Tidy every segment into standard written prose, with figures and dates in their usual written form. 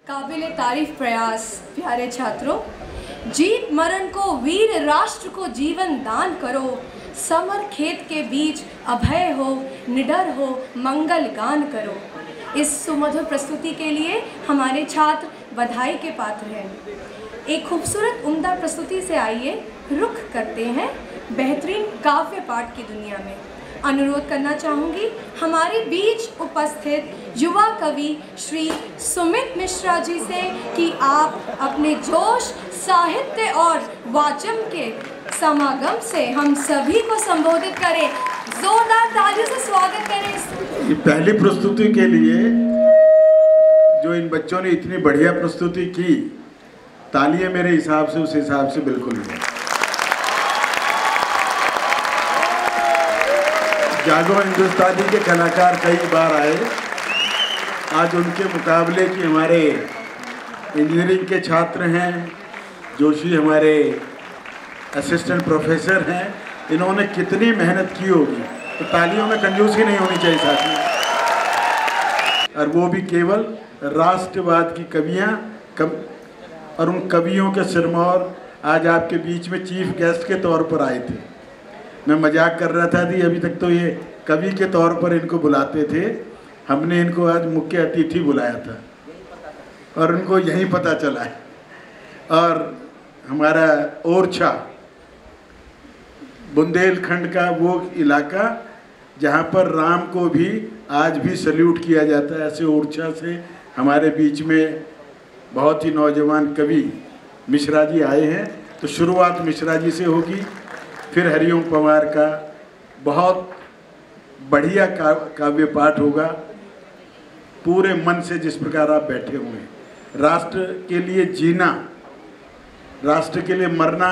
काबिले तारीफ प्रयास प्यारे छात्रों, जीत मरण को वीर राष्ट्र को जीवन दान करो, समर खेत के बीच अभय हो, निडर हो, मंगल गान करो। इस सुमधुर प्रस्तुति के लिए हमारे छात्र बधाई के पात्र हैं। एक खूबसूरत उम्दा प्रस्तुति से आइए रुख करते हैं बेहतरीन काव्य पाठ की दुनिया में। अनुरोध करना चाहूँगी हमारे बीच उपस्थित युवा कवि श्री सुमित मिश्रा जी से कि आप अपने जोश, साहित्य और वाचम के समागम से हम सभी को संबोधित करें। जोरदार तालियों से स्वागत करें। ये पहली प्रस्तुति के लिए जो इन बच्चों ने इतनी बढ़िया प्रस्तुति की, तालियां मेरे हिसाब से उस हिसाब से बिल्कुल नहीं। जागो हिंदुस्तानी के कलाकार कई बार आए, आज उनके मुकाबले की हमारे इंजीनियरिंग के छात्र हैं, जोशी हमारे असिस्टेंट प्रोफेसर हैं, इन्होंने कितनी मेहनत की होगी, तो तालियों में कंजूसी नहीं होनी चाहिए साथ में। और वो भी केवल राष्ट्रवाद की कवियाँ और उन कवियों के सिरमौर आज आपके बीच में चीफ गेस्ट के तौर पर आए थे। मैं मजाक कर रहा था कि अभी तक तो ये कवि के तौर पर इनको बुलाते थे, हमने इनको आज मुख्य अतिथि बुलाया था और उनको यही पता चला है। और हमारा ओरछा बुंदेलखंड का वो इलाका जहाँ पर राम को भी आज भी सल्यूट किया जाता है, ऐसे ओरछा से हमारे बीच में बहुत ही नौजवान कवि मिश्रा जी आए हैं। तो शुरुआत मिश्रा जी से होगी, फिर हरिओम पवार का बहुत बढ़िया काव्य पाठ होगा, पूरे मन से जिस प्रकार आप बैठे हुए हैं। राष्ट्र के लिए जीना, राष्ट्र के लिए मरना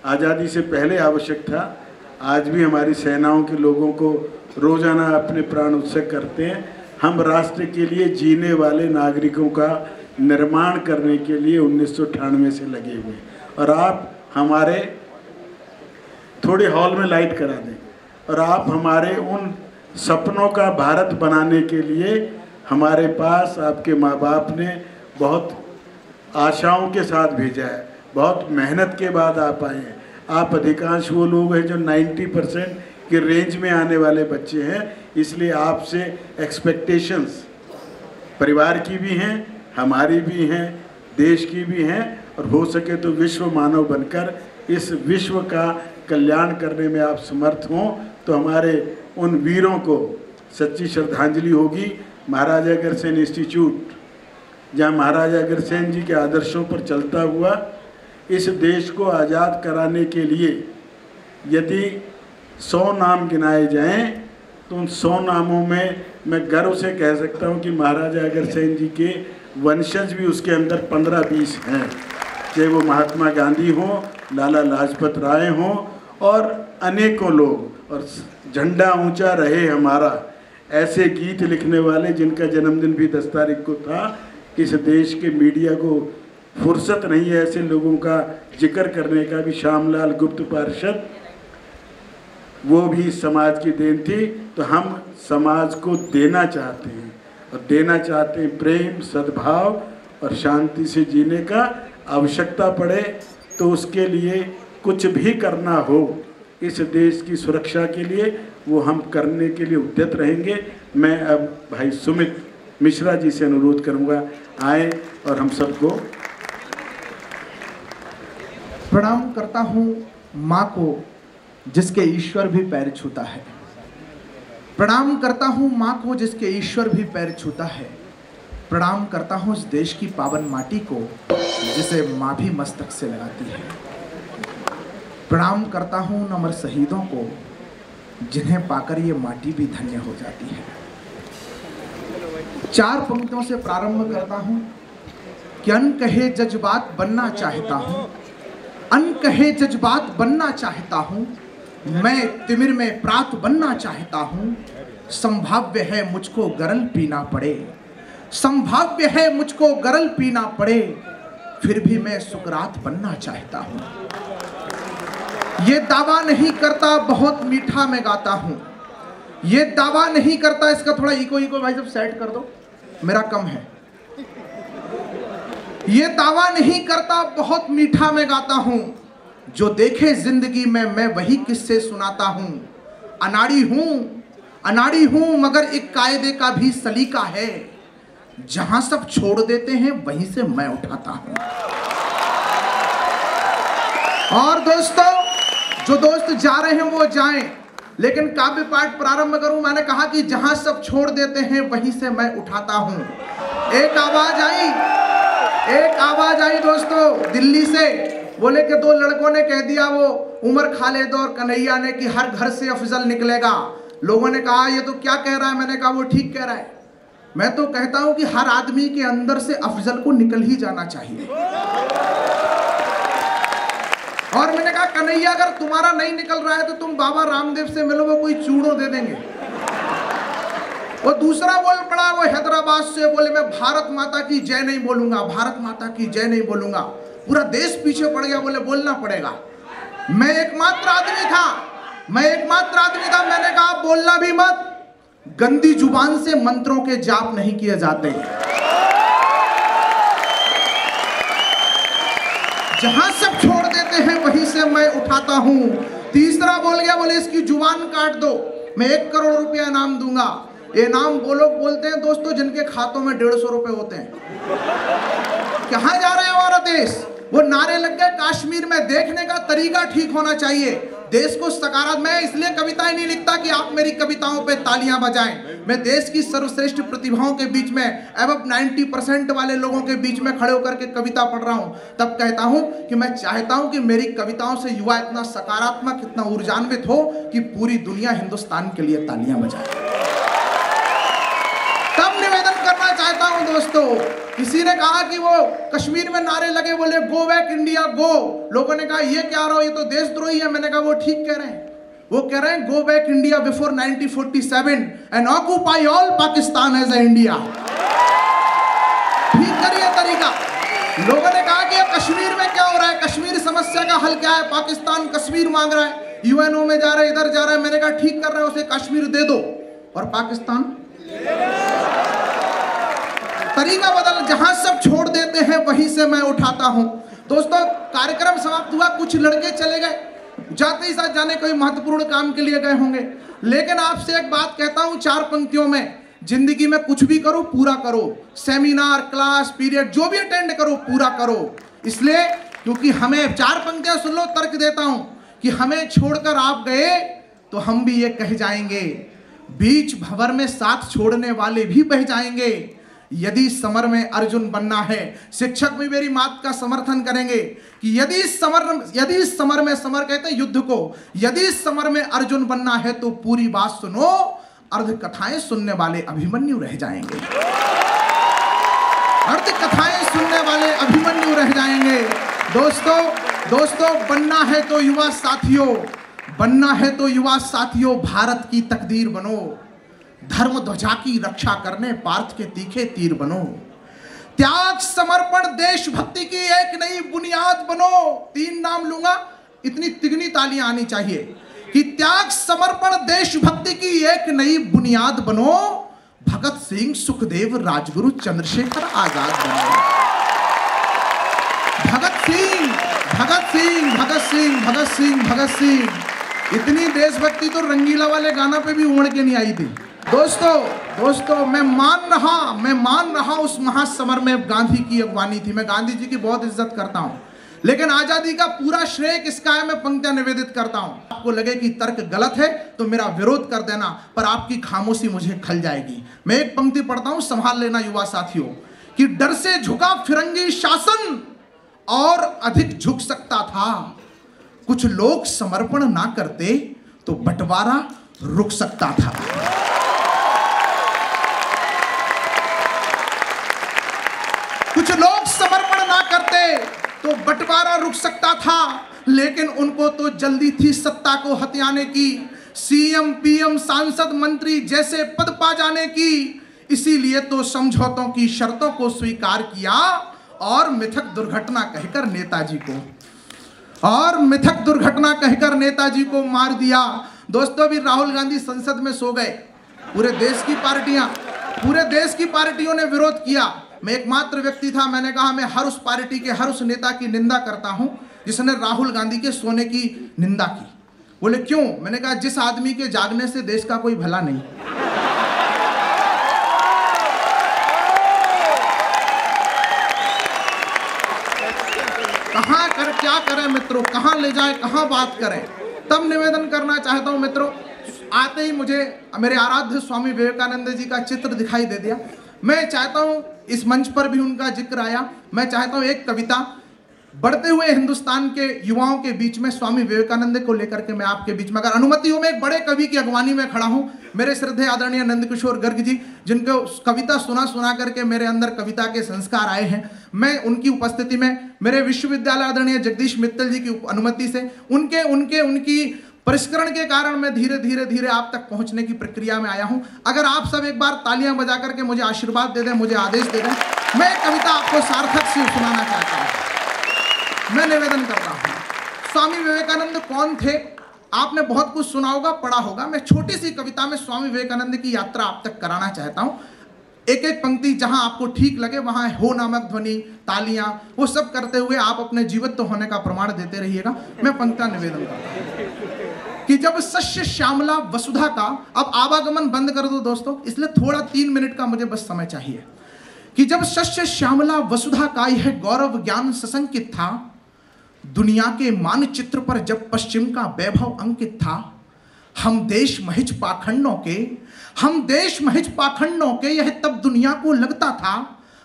आज़ादी से पहले आवश्यक था। आज भी हमारी सेनाओं के लोगों को रोज़ाना अपने प्राण उत्सर्ग करते हैं। हम राष्ट्र के लिए जीने वाले नागरिकों का निर्माण करने के लिए 1998 से लगे हुए हैं। और आप हमारे थोड़े हॉल में लाइट करा दें, और आप हमारे उन सपनों का भारत बनाने के लिए हमारे पास आपके माँ बाप ने बहुत आशाओं के साथ भेजा है, बहुत मेहनत के बाद आप आए हैं। आप अधिकांश वो लोग हैं जो 90% के रेंज में आने वाले बच्चे हैं, इसलिए आपसे एक्सपेक्टेशंस परिवार की भी हैं, हमारी भी हैं, देश की भी हैं, और हो सके तो विश्व मानव बनकर इस विश्व का कल्याण करने में आप समर्थ हों, तो हमारे उन वीरों को सच्ची श्रद्धांजलि होगी। महाराजा अग्रसेन इंस्टीट्यूट, जहाँ महाराजा अग्रसेन जी के आदर्शों पर चलता हुआ इस देश को आज़ाद कराने के लिए यदि 100 नाम गिनाए जाएं, तो उन 100 नामों में मैं गर्व से कह सकता हूँ कि महाराजा अग्रसेन जी के वंशज भी उसके अंदर 15-20 हैं, चाहे वो महात्मा गांधी हों, लाला लाजपत राय हों और अनेकों लोग। और झंडा ऊंचा रहे हमारा, ऐसे गीत लिखने वाले जिनका जन्मदिन भी 10 तारीख को था। इस देश के मीडिया को फुर्सत नहीं है ऐसे लोगों का जिक्र करने का भी। श्यामलाल गुप्त पार्षद, वो भी समाज की देन थी। तो हम समाज को देना चाहते हैं, और देना चाहते हैं प्रेम, सद्भाव और शांति से जीने का। आवश्यकता पड़े तो उसके लिए कुछ भी करना हो इस देश की सुरक्षा के लिए, वो हम करने के लिए उद्यत रहेंगे। मैं अब भाई सुमित मिश्रा जी से अनुरोध करूंगा, आए और हम सबको प्रणाम करता हूँ माँ को जिसके ईश्वर भी पैर छूता है। प्रणाम करता हूँ माँ को जिसके ईश्वर भी पैर छूता है। प्रणाम करता हूँ उस देश की पावन माटी को जिसे माँ भी मस्तक से लगाती है। प्रणाम करता हूँ उन अमर शहीदों को जिन्हें पाकर ये माटी भी धन्य हो जाती है। 4 पंक्तियों से प्रारंभ करता हूँ कि अनकहे जज्बात बनना चाहता हूँ, अनकहे जज्बात बनना चाहता हूँ, मैं तिमिर में प्रात बनना चाहता हूँ। संभाव्य है मुझको गरल पीना पड़े, संभाव्य है मुझको गरल पीना पड़े, फिर भी मैं सुकरात बनना चाहता हूँ। ये दावा नहीं करता बहुत मीठा मैं गाता हूँ, ये दावा नहीं करता। इसका थोड़ा इको भाई सब सेट कर दो, मेरा कम है। ये दावा नहीं करता बहुत मीठा मैं गाता हूं, जो देखे जिंदगी में मैं वही किस्से सुनाता हूं। अनाड़ी हूं मगर एक कायदे का भी सलीका है, जहां सब छोड़ देते हैं वहीं से मैं उठाता हूं। और दोस्तों, जो दोस्त जा रहे हैं वो जाएं, लेकिन काव्य पाठ प्रारंभ करूं। मैंने कहा कि जहां सब छोड़ देते हैं वहीं से मैं उठाता हूं। एक आवाज आई दोस्तों दिल्ली से, बोले कि दो लड़कों ने कह दिया, वो उमर खालिद और कन्हैया ने, कि हर घर से अफजल निकलेगा। लोगों ने कहा ये तो क्या कह रहा है। मैंने कहा वो ठीक कह रहा है। मैं तो कहता हूं कि हर आदमी के अंदर से अफजल को निकल ही जाना चाहिए। और मैंने कहा कन्हैया अगर तुम्हारा नहीं निकल रहा है तो तुम बाबा रामदेव से मिलो, वो कोई चूड़ो दे देंगे। वो दूसरा बोल पड़ा, वो हैदराबाद से, बोले मैं भारत माता की जय नहीं बोलूंगा, भारत माता की जय नहीं बोलूंगा। पूरा देश पीछे पड़ गया, बोले बोलना पड़ेगा। मैं एकमात्र आदमी था। मैंने कहा बोलना भी मत, गंदी जुबान से मंत्रों के जाप नहीं किए जाते। जहां सब छोड़ देते हैं वहीं से मैं उठाता हूं। तीसरा बोल गया, बोले इसकी जुबान काट दो, मैं 1 करोड़ रुपया इनाम दूंगा। ये नाम वो लोग बोलते हैं दोस्तों जिनके खातों में 150 रुपए होते हैं। कहां जा रहा है हमारा देश? वो नारे लग गए कश्मीर में। देखने का तरीका ठीक होना चाहिए। देश को सकारात्मक, मैं इसलिए कविताएं नहीं लिखता कि आप मेरी कविताओं पे तालियां बजाएं। मैं देश की सर्वश्रेष्ठ प्रतिभाओं के बीच में, अब 90% वाले लोगों के बीच में खड़े होकर के कविता पढ़ रहा हूं, तब कहता हूं कि मैं चाहता हूं कि मेरी कविताओं से युवा इतना सकारात्मक, इतना ऊर्जान्वित हो कि पूरी दुनिया हिंदुस्तान के लिए तालियां बजाए। तब निवेदन करना चाहता हूं दोस्तों, किसी ने कहा कि वो कश्मीर में नारे लगे, बोले गो बैक इंडिया गो। लोगों ने कहा ये क्या रहा हो, ये तो देशद्रोही है। मैंने कहा वो ठीक कह रहे हैं। वो कह रहे हैं go back India before 1947 and occupy all Pakistan as a India. ठीक करिए तरीका। लोगों ने कहा कि कश्मीर में क्या हो रहा है, कश्मीर समस्या का हल क्या है, पाकिस्तान कश्मीर मांग रहा है, यूएनओ में जा रहा है, इधर जा रहा है। मैंने कहा ठीक कर रहा है, उसे कश्मीर दे दो और पाकिस्तान। तरीका बदल, जहां सब छोड़ देते हैं वहीं से मैं उठाता हूं। दोस्तों कार्यक्रम समाप्त हुआ, कुछ लड़के चले गए, जाते ही साथ जाने कोई महत्वपूर्ण काम के लिए गए होंगे। लेकिन आपसे एक बात कहता हूं 4 पंक्तियों में, जिंदगी में कुछ भी करो पूरा करो। सेमिनार, क्लास, पीरियड जो भी अटेंड करो पूरा करो। इसलिए क्योंकि हमें 4 पंक्तियां सुन लो, तर्क देता हूं कि हमें छोड़कर आप गए तो हम भी ये कह जाएंगे, बीच भंवर में साथ छोड़ने वाले भी बह जाएंगे। यदि समर में अर्जुन बनना है, शिक्षक भी मेरी बात का समर्थन करेंगे कि यदि समर में, समर कहते हैं युद्ध को, यदि समर में अर्जुन बनना है तो पूरी बात सुनो, अर्ध कथाएं सुनने वाले अभिमन्यु रह जाएंगे। अर्ध कथाएं सुनने वाले अभिमन्यु रह जाएंगे। दोस्तों बनना है तो युवा साथियों, बनना है तो युवा साथियों भारत की तकदीर बनो। धर्म ध्वजा की रक्षा करने पार्थ के तीखे तीर बनो। त्याग समर्पण देशभक्ति की एक नई बुनियाद बनो। 3 नाम लूंगा, इतनी तिगनी तालियां आनी चाहिए कि त्याग समर्पण देशभक्ति की एक नई बुनियाद बनो। भगत सिंह, सुखदेव, राजगुरु, चंद्रशेखर आजाद बनो। भगत सिंह। इतनी देशभक्ति तो रंगीला वाले गाना पे भी उमड़ के नहीं आई थी। दोस्तों मैं मान रहा उस महासमर में गांधी की अगवानी थी। मैं गांधी जी की बहुत इज्जत करता हूं, लेकिन आजादी का पूरा श्रेय किसका है, मैं पंक्तियां निवेदित करता हूं। आपको लगे कि तर्क गलत है तो मेरा विरोध कर देना, पर आपकी खामोशी मुझे खल जाएगी। मैं एक पंक्ति पढ़ता हूं, संभाल लेना युवा साथियों, कि डर से झुका फिरंगी शासन और अधिक झुक सकता था। कुछ लोग समर्पण ना करते तो बंटवारा रुक सकता था। कुछ लोग समर्पण ना करते तो बंटवारा रुक सकता था, लेकिन उनको तो जल्दी थी सत्ता को हथियाने की, सीएम, पीएम, सांसद, मंत्री जैसे पद पा जाने की। इसीलिए तो समझौतों की शर्तों को स्वीकार किया और मिथक दुर्घटना कहकर नेताजी को मार दिया। दोस्तों भी राहुल गांधी संसद में सो गए। पूरे देश की पार्टियों ने विरोध किया। मैं एकमात्र व्यक्ति था, मैंने कहा मैं हर उस पार्टी के हर उस नेता की निंदा करता हूं जिसने राहुल गांधी के सोने की निंदा की। बोले क्यों? मैंने कहा जिस आदमी के जागने से देश का कोई भला नहीं। कहां कर क्या करें मित्रों, कहां ले जाए, कहां बात करें। तब निवेदन करना चाहता हूं मित्रों, आते ही मुझे मेरे आराध्य स्वामी विवेकानंद जी का चित्र दिखाई दे दिया। मैं चाहता हूं, इस मंच पर भी उनका जिक्र आया, मैं चाहता हूं एक कविता बढ़ते हुए हिंदुस्तान के युवाओं के बीच में स्वामी विवेकानंद को लेकर के मैं आपके बीच में, अगर अनुमति हो, मैं एक बड़े कवि की अगवानी में खड़ा हूं, मेरे श्रद्धेय आदरणीय नंदकिशोर गर्ग जी, जिनको कविता सुना करके मेरे अंदर कविता के संस्कार आए हैं। मैं उनकी उपस्थिति में, मेरे विश्वविद्यालय आदरणीय जगदीश मित्तल जी की अनुमति से, उनकी परिष्करण के कारण मैं धीरे धीरे आप तक पहुंचने की प्रक्रिया में आया हूं। अगर आप सब एक बार तालियां बजा करके मुझे आशीर्वाद दे दें, मुझे आदेश दे दें, मैं एक कविता आपको सार्थक से सुनाना चाहता हूं। मैं निवेदन करता हूं, स्वामी विवेकानंद कौन थे? आपने बहुत कुछ सुना होगा, पढ़ा होगा। मैं छोटी सी कविता में स्वामी विवेकानंद की यात्रा आप तक कराना चाहता हूं। एक एक पंक्ति जहां आपको ठीक लगे वहां हो नामक ध्वनि, तालियां, वो सब करते हुए आप अपने जीवित होने का प्रमाण देते रहिएगा। मैं पंक्तियां निवेदन करता हूं कि जब सस्य श्यामला वसुधा का, अब आवागमन बंद कर दो दोस्तों, इसलिए थोड़ा 3 मिनट का मुझे बस समय चाहिए, कि जब सस्य श्यामला वसुधा का यह गौरव ज्ञान सशंकित था, दुनिया के मानचित्र पर जब पश्चिम का वैभव अंकित था, हम देश महज पाखंडों के यह तब दुनिया को लगता था,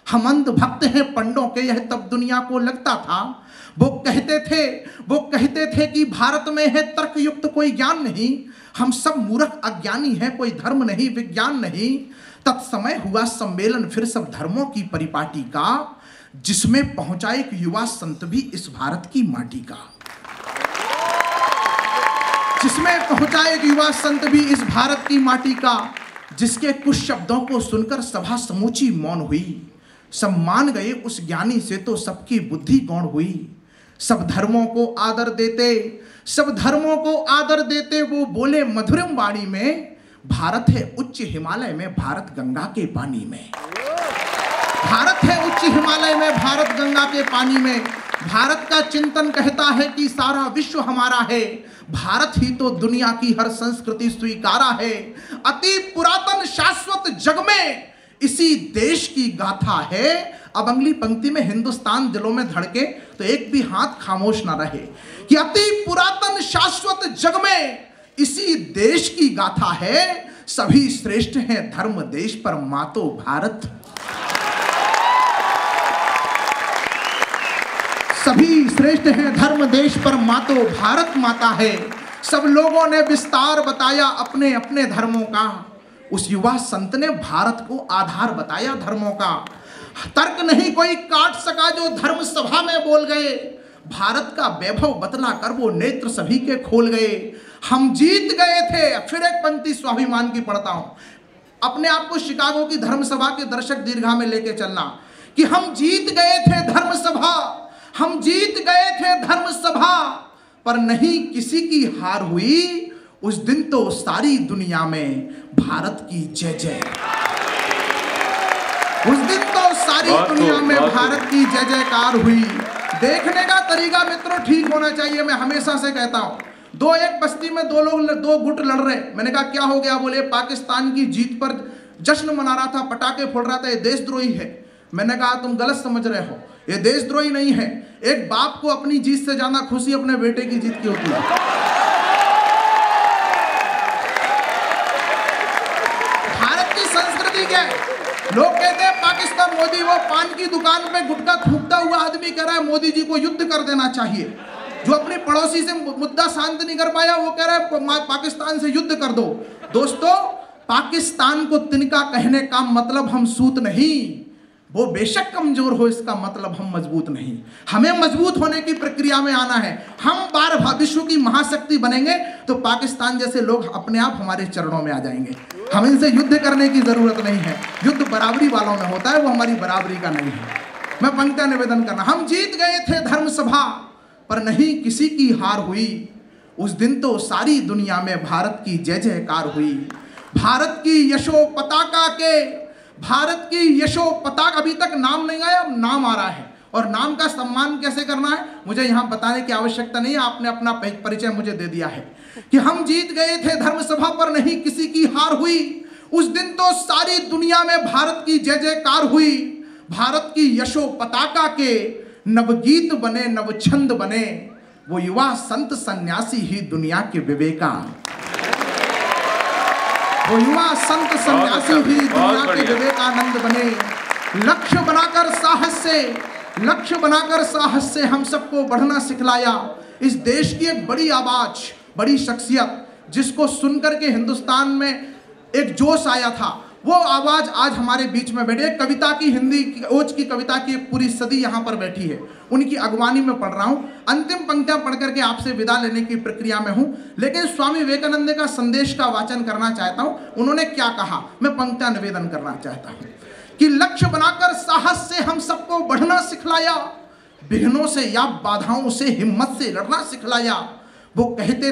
हम अंध भक्त हैं पंडों के यह तब दुनिया को लगता था। वो कहते थे कि भारत में है तर्क युक्त कोई ज्ञान नहीं, हम सब मूर्ख अज्ञानी हैं, कोई धर्म नहीं विज्ञान नहीं। तत्समय हुआ सम्मेलन फिर सब धर्मों की परिपाटी का, जिसमें पहुंचा एक युवा संत भी इस भारत की माटी का। जिसमें पहुंचा एक युवा संत भी इस भारत की माटी का, जिसके कुछ शब्दों को सुनकर सभा समूची मौन हुई। सब मान गए उस ज्ञानी से तो सबकी बुद्धि गौण हुई। सब धर्मों को आदर देते वो बोले मधुरम वाणी में, भारत है उच्च हिमालय में, भारत गंगा के पानी में। भारत है उच्च हिमालय में, भारत गंगा के पानी में। भारत का चिंतन कहता है कि सारा विश्व हमारा है, भारत ही तो दुनिया की हर संस्कृति स्वीकारा है। अति पुरातन शाश्वत जग में इसी देश की गाथा है। अब अगली पंक्ति में हिंदुस्तान दिलों में धड़के तो एक भी हाथ खामोश ना रहे, कि अति पुरातन शाश्वत जग में इसी देश की गाथा है। सभी श्रेष्ठ हैं धर्म देश पर मातो भारत। सभी श्रेष्ठ हैं धर्म देश पर मातो भारत माता है। सब लोगों ने विस्तार बताया अपने अपने धर्मों का, उस युवा संत ने भारत को आधार बताया धर्मों का। तर्क नहीं कोई काट सका जो धर्म सभा में बोल गए, भारत का वैभव बतला कर वो नेत्र सभी के खोल गए। हम जीत गए थे। फिर एक पंक्ति स्वाभिमान की पढ़ता हूं, अपने आप को शिकागो की धर्म सभा के दर्शक दीर्घा में लेके चलना, कि हम जीत गए थे धर्म सभा, हम जीत गए थे धर्म सभा, पर नहीं किसी की हार हुई। उस दिन तो सारी दुनिया में भारत की जय जय, उस दिन तो सारी दुनिया में भारत की जय जयकार हुई। देखने का तरीका मित्रों ठीक होना चाहिए। मैं हमेशा से कहता हूं, एक बस्ती में दो गुट लड़ रहे, मैंने कहा क्या हो गया? बोले पाकिस्तान की जीत पर जश्न मना रहा था, पटाखे फोड़ रहा था, ये देशद्रोही है। मैंने कहा तुम गलत समझ रहे हो, ये देशद्रोही नहीं है। एक बाप को अपनी जीत से ज्यादा खुशी अपने बेटे की जीत की होती है। भारत की संस्कृति क्या है? लोग कहते हैं पाकिस्तान, मोदी वो पान की दुकान पे गुटखा थूकता हुआ आदमी कह रहा है मोदी जी को युद्ध कर देना चाहिए। जो अपने पड़ोसी से मुद्दा शांत नहीं कर पाया वो कह रहा है पाकिस्तान से युद्ध कर दो। दोस्तों, पाकिस्तान को तिनका कहने का मतलब हम सूत नहीं, वो बेशक कमजोर हो इसका मतलब हम मजबूत नहीं। हमें मजबूत होने की प्रक्रिया में आना है। हम बार विश्व की महाशक्ति बनेंगे तो पाकिस्तान जैसे लोग अपने आप हमारे चरणों में आ जाएंगे। हम इनसे युद्ध करने की जरूरत नहीं है। युद्ध बराबरी वालों में होता है, वो हमारी बराबरी का नहीं है। मैं पंक्तियां निवेदन करना, हम जीत गए थे धर्म सभा, पर नहीं किसी की हार हुई। उस दिन तो सारी दुनिया में भारत की जय जयकार हुई। भारत की यशो पताका के, भारत की यशो पताका, अभी तक नाम नहीं आया, अब नाम आ रहा है। और नाम का सम्मान कैसे करना है मुझे यहाँ बताने की आवश्यकता नहीं है, आपने अपना परिचय मुझे दे दिया है कि हम जीत गए थे धर्म सभा पर, नहीं किसी की हार हुई। उस दिन तो सारी दुनिया में भारत की जय जयकार हुई। भारत की यशो पताका के नवगीत बने, नवछंद बने, वो युवा संत सन्यासी ही दुनिया के विवेका, वो युवा संत सन्यासी ही दुनिया के विवेकानंद बने। लक्ष्य बनाकर साहस से हम सबको बढ़ना सिखलाया। इस देश की एक बड़ी आवाज, बड़ी शख्सियत, जिसको सुनकर के हिंदुस्तान में एक जोश आया था, वो आवाज आज हमारे बीच में बैठी है। कविता की, हिंदी की, ओज की कविता की एक पूरी सदी यहाँ पर बैठी है, उनकी अगवानी में पढ़ रहा हूँ। अंतिम पंक्तियां पढ़ करके आपसे विदा लेने की प्रक्रिया में हूँ, लेकिन स्वामी विवेकानंद का संदेश का वाचन करना चाहता हूँ। उन्होंने क्या कहा, मैं पंक्तियां निवेदन करना चाहता हूँ कि लक्ष्य बनाकर साहस से हम सबको बढ़ना सिखलाया, विघ्नों से या बाधाओं से हिम्मत से लड़ना सिखलाया। वो कहते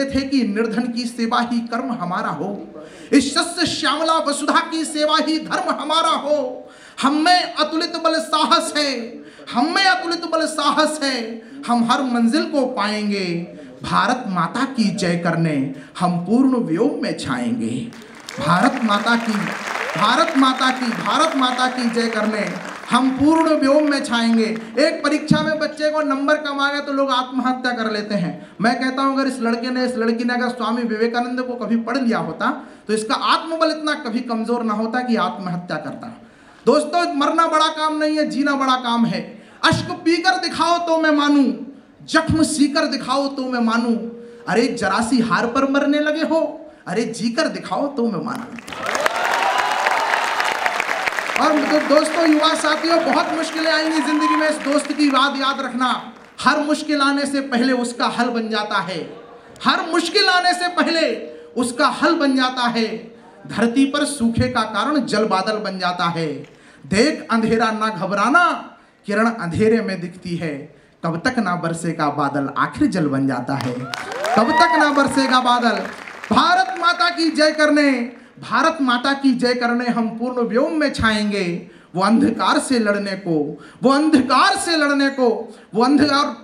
थे कि निर्धन की सेवा ही कर्म हमारा हो, इस शस्य श्यामला वसुधा की सेवा ही धर्म हमारा हो। हमें अतुलित बल साहस है, हम हर मंजिल को पाएंगे। भारत माता की जय करने हम पूर्ण व्योम में छाएंगे। भारत माता की जय करने हम पूर्ण व्योम में छाएंगे। एक परीक्षा में बच्चे को नंबर कम आ गया तो लोग आत्महत्या कर लेते हैं। मैं कहता हूं अगर इस लड़की ने अगर स्वामी विवेकानंद को कभी पढ़ लिया होता तो इसका आत्मबल इतना कभी कमजोर ना होता कि आत्महत्या करता। दोस्तों, मरना बड़ा काम नहीं है, जीना बड़ा काम है। अश्क पीकर दिखाओ तो मैं मानूं, जख्म सीकर दिखाओ तो मैं मानूं। अरे जरा सी हार पर मरने लगे हो, अरे जीकर दिखाओ तो मैं मानूं। और दोस्तों, युवा साथियों, बहुत मुश्किलें आएंगी जिंदगी में। इस दोस्त की बात याद रखना, हर मुश्किल आने से पहले उसका हल बन जाता है। हर मुश्किल आने से पहले उसका हल बन जाता है। धरती पर सूखे का कारण जल बादल बन जाता है। देख अंधेरा ना घबराना, किरण अंधेरे में दिखती है। कब तक ना बरसेगा बादल, आखिर जल बन जाता है। कब तक ना बरसेगा बादल। भारत माता की जय करने हम पूर्ण व्योम में छाएंगे। वो अंधकार से लड़ने को,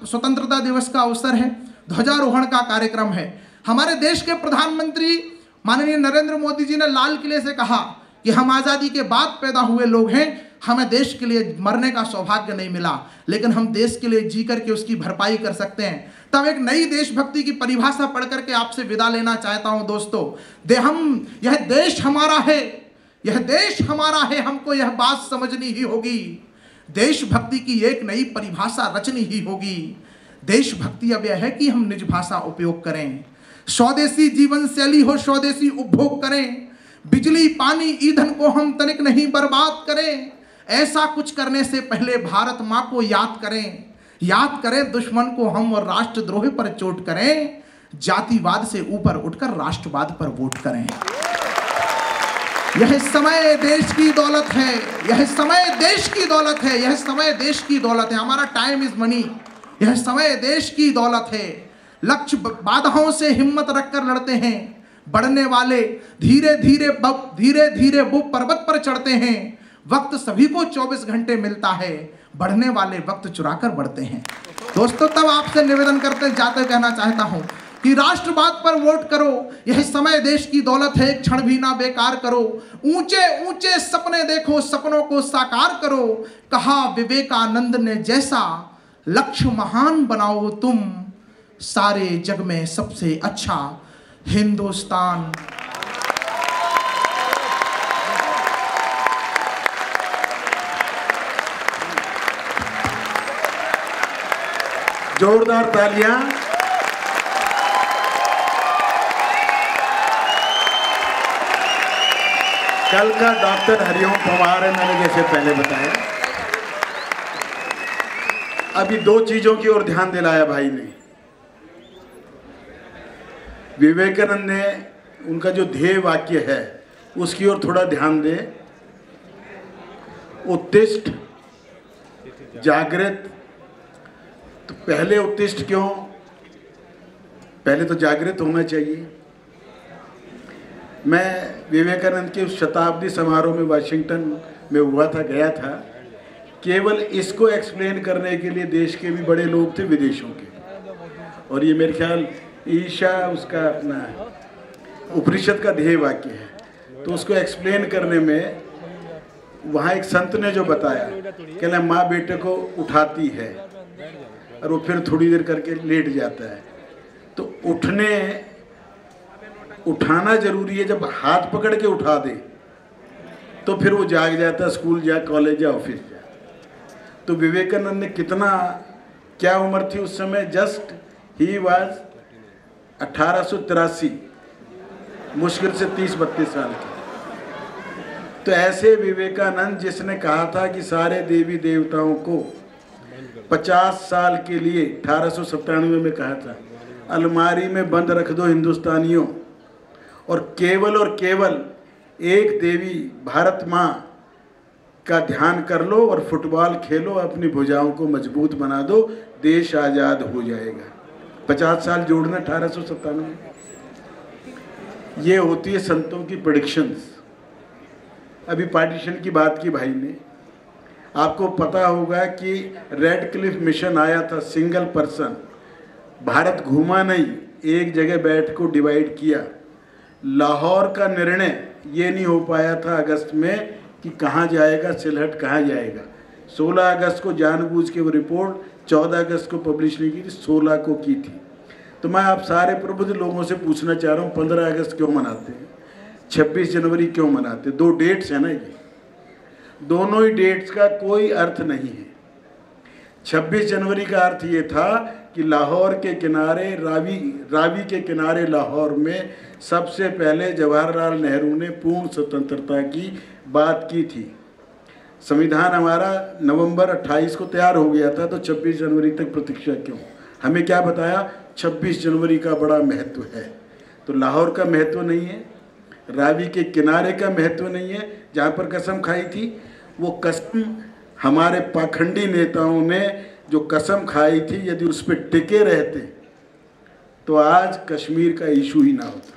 स्वतंत्रता दिवस का अवसर है, ध्वजारोहण का कार्यक्रम है। हमारे देश के प्रधानमंत्री माननीय नरेंद्र मोदी जी ने लाल किले से कहा कि हम आज़ादी के बाद पैदा हुए लोग हैं, हमें देश के लिए मरने का सौभाग्य नहीं मिला, लेकिन हम देश के लिए जी करके उसकी भरपाई कर सकते हैं। तब एक नई देशभक्ति की परिभाषा पढ़ करके आपसे विदा लेना चाहता हूं दोस्तों। यह देश हमारा है, हमको यह बात समझनी ही होगी। देशभक्ति की एक नई परिभाषा रचनी ही होगी। देशभक्ति अब यह है कि हम निज भाषा उपयोग करें, स्वदेशी जीवन शैली हो, स्वदेशी उपभोग करें, बिजली पानी ईंधन को हम तनिक नहीं बर्बाद करें। ऐसा कुछ करने से पहले भारत माँ को याद करें दुश्मन को हम और राष्ट्रद्रोह पर चोट करें। जातिवाद से ऊपर उठकर राष्ट्रवाद पर वोट करें। यह समय देश की दौलत है, यह समय देश की दौलत है। हमारा टाइम इज मनी, यह समय देश की दौलत है। लक्ष्य बाधाओं से हिम्मत रखकर लड़ते हैं, बढ़ने वाले धीरे धीरे वो पर्वत पर चढ़ते हैं। वक्त सभी को 24 घंटे मिलता है, बढ़ने वाले वक्त चुराकर बढ़ते हैं। दोस्तों, तब आपसे निवेदन करते जाते कहना चाहता हूं कि राष्ट्रवाद पर वोट करो। यह समय देश की दौलत है, एक क्षण भी ना बेकार करो। ऊंचे ऊंचे सपने देखो, सपनों को साकार करो। कहा विवेकानंद ने जैसा, लक्ष्य महान बनाओ तुम, सारे जग में सबसे अच्छा हिंदुस्तान। जोरदार तालियां। कल का डॉक्टर हरिओम पवार है, मैंने जैसे पहले बताया। अभी दो चीजों की ओर ध्यान दिलाया भाई ने। विवेकानंद ने उनका जो ध्येय वाक्य है उसकी ओर थोड़ा ध्यान दे। उत्तिष्ठ, जागृत। तो पहले उत्तिष्ठ क्यों? पहले तो जागृत होना चाहिए। मैं विवेकानंद के उस शताब्दी समारोह में वाशिंगटन में हुआ था, गया था। केवल इसको एक्सप्लेन करने के लिए देश के भी बड़े लोग थे, विदेशों के, और ये मेरे ख्याल ईशा उसका अपना उपनिषद का ध्येय वाक्य है। तो उसको एक्सप्लेन करने में वहाँ एक संत ने जो बताया, कहना माँ बेटे को उठाती है और वो फिर थोड़ी देर करके लेट जाता है। तो उठाना जरूरी है, जब हाथ पकड़ के उठा दे तो फिर वो जाग जाता, स्कूल जा, कॉलेज जा, ऑफिस जा। तो विवेकानंद ने कितना, क्या उम्र थी उस समय, जस्ट ही वाज 1883, मुश्किल से 30-32 साल के। तो ऐसे विवेकानंद जिसने कहा था कि सारे देवी देवताओं को 50 साल के लिए 1897 में कहा था, अलमारी में बंद रख दो हिंदुस्तानियों, और केवल एक देवी भारत माँ का ध्यान कर लो और फुटबॉल खेलो, अपनी भुजाओं को मजबूत बना दो, देश आज़ाद हो जाएगा। 50 साल जोड़ना 1897। ये होती है संतों की प्रेडिक्शंस। अभी पार्टीशन की बात की भाई ने, आपको पता होगा कि रेड क्लिफ मिशन आया था, सिंगल पर्सन, भारत घूमा नहीं, एक जगह बैठ को डिवाइड किया। लाहौर का निर्णय ये नहीं हो पाया था अगस्त में कि कहाँ जाएगा सिलहट, कहाँ जाएगा। 16 अगस्त को जानबूझ के वो रिपोर्ट 14 अगस्त को पब्लिश नहीं की थी, 16 को की थी। तो मैं आप सारे प्रबुद्ध लोगों से पूछना चाह रहा हूँ, 15 अगस्त क्यों मनाते हैं, 26 जनवरी क्यों मनाते हैं? 2 डेट्स हैं ना, ये दोनों ही डेट्स का कोई अर्थ नहीं है। 26 जनवरी का अर्थ ये था कि लाहौर के किनारे, रावी के किनारे लाहौर में सबसे पहले जवाहरलाल नेहरू ने पूर्ण स्वतंत्रता की बात की थी। संविधान हमारा नवंबर 28 को तैयार हो गया था, तो 26 जनवरी तक प्रतीक्षा क्यों? हमें क्या बताया? 26 जनवरी का बड़ा महत्व है। तो लाहौर का महत्व नहीं है, रावी के किनारे का महत्व नहीं है, जहाँ पर कसम खाई थी। वो कसम हमारे पाखंडी नेताओं ने जो कसम खाई थी, यदि उस पर टिके रहते तो आज कश्मीर का इशू ही ना होता।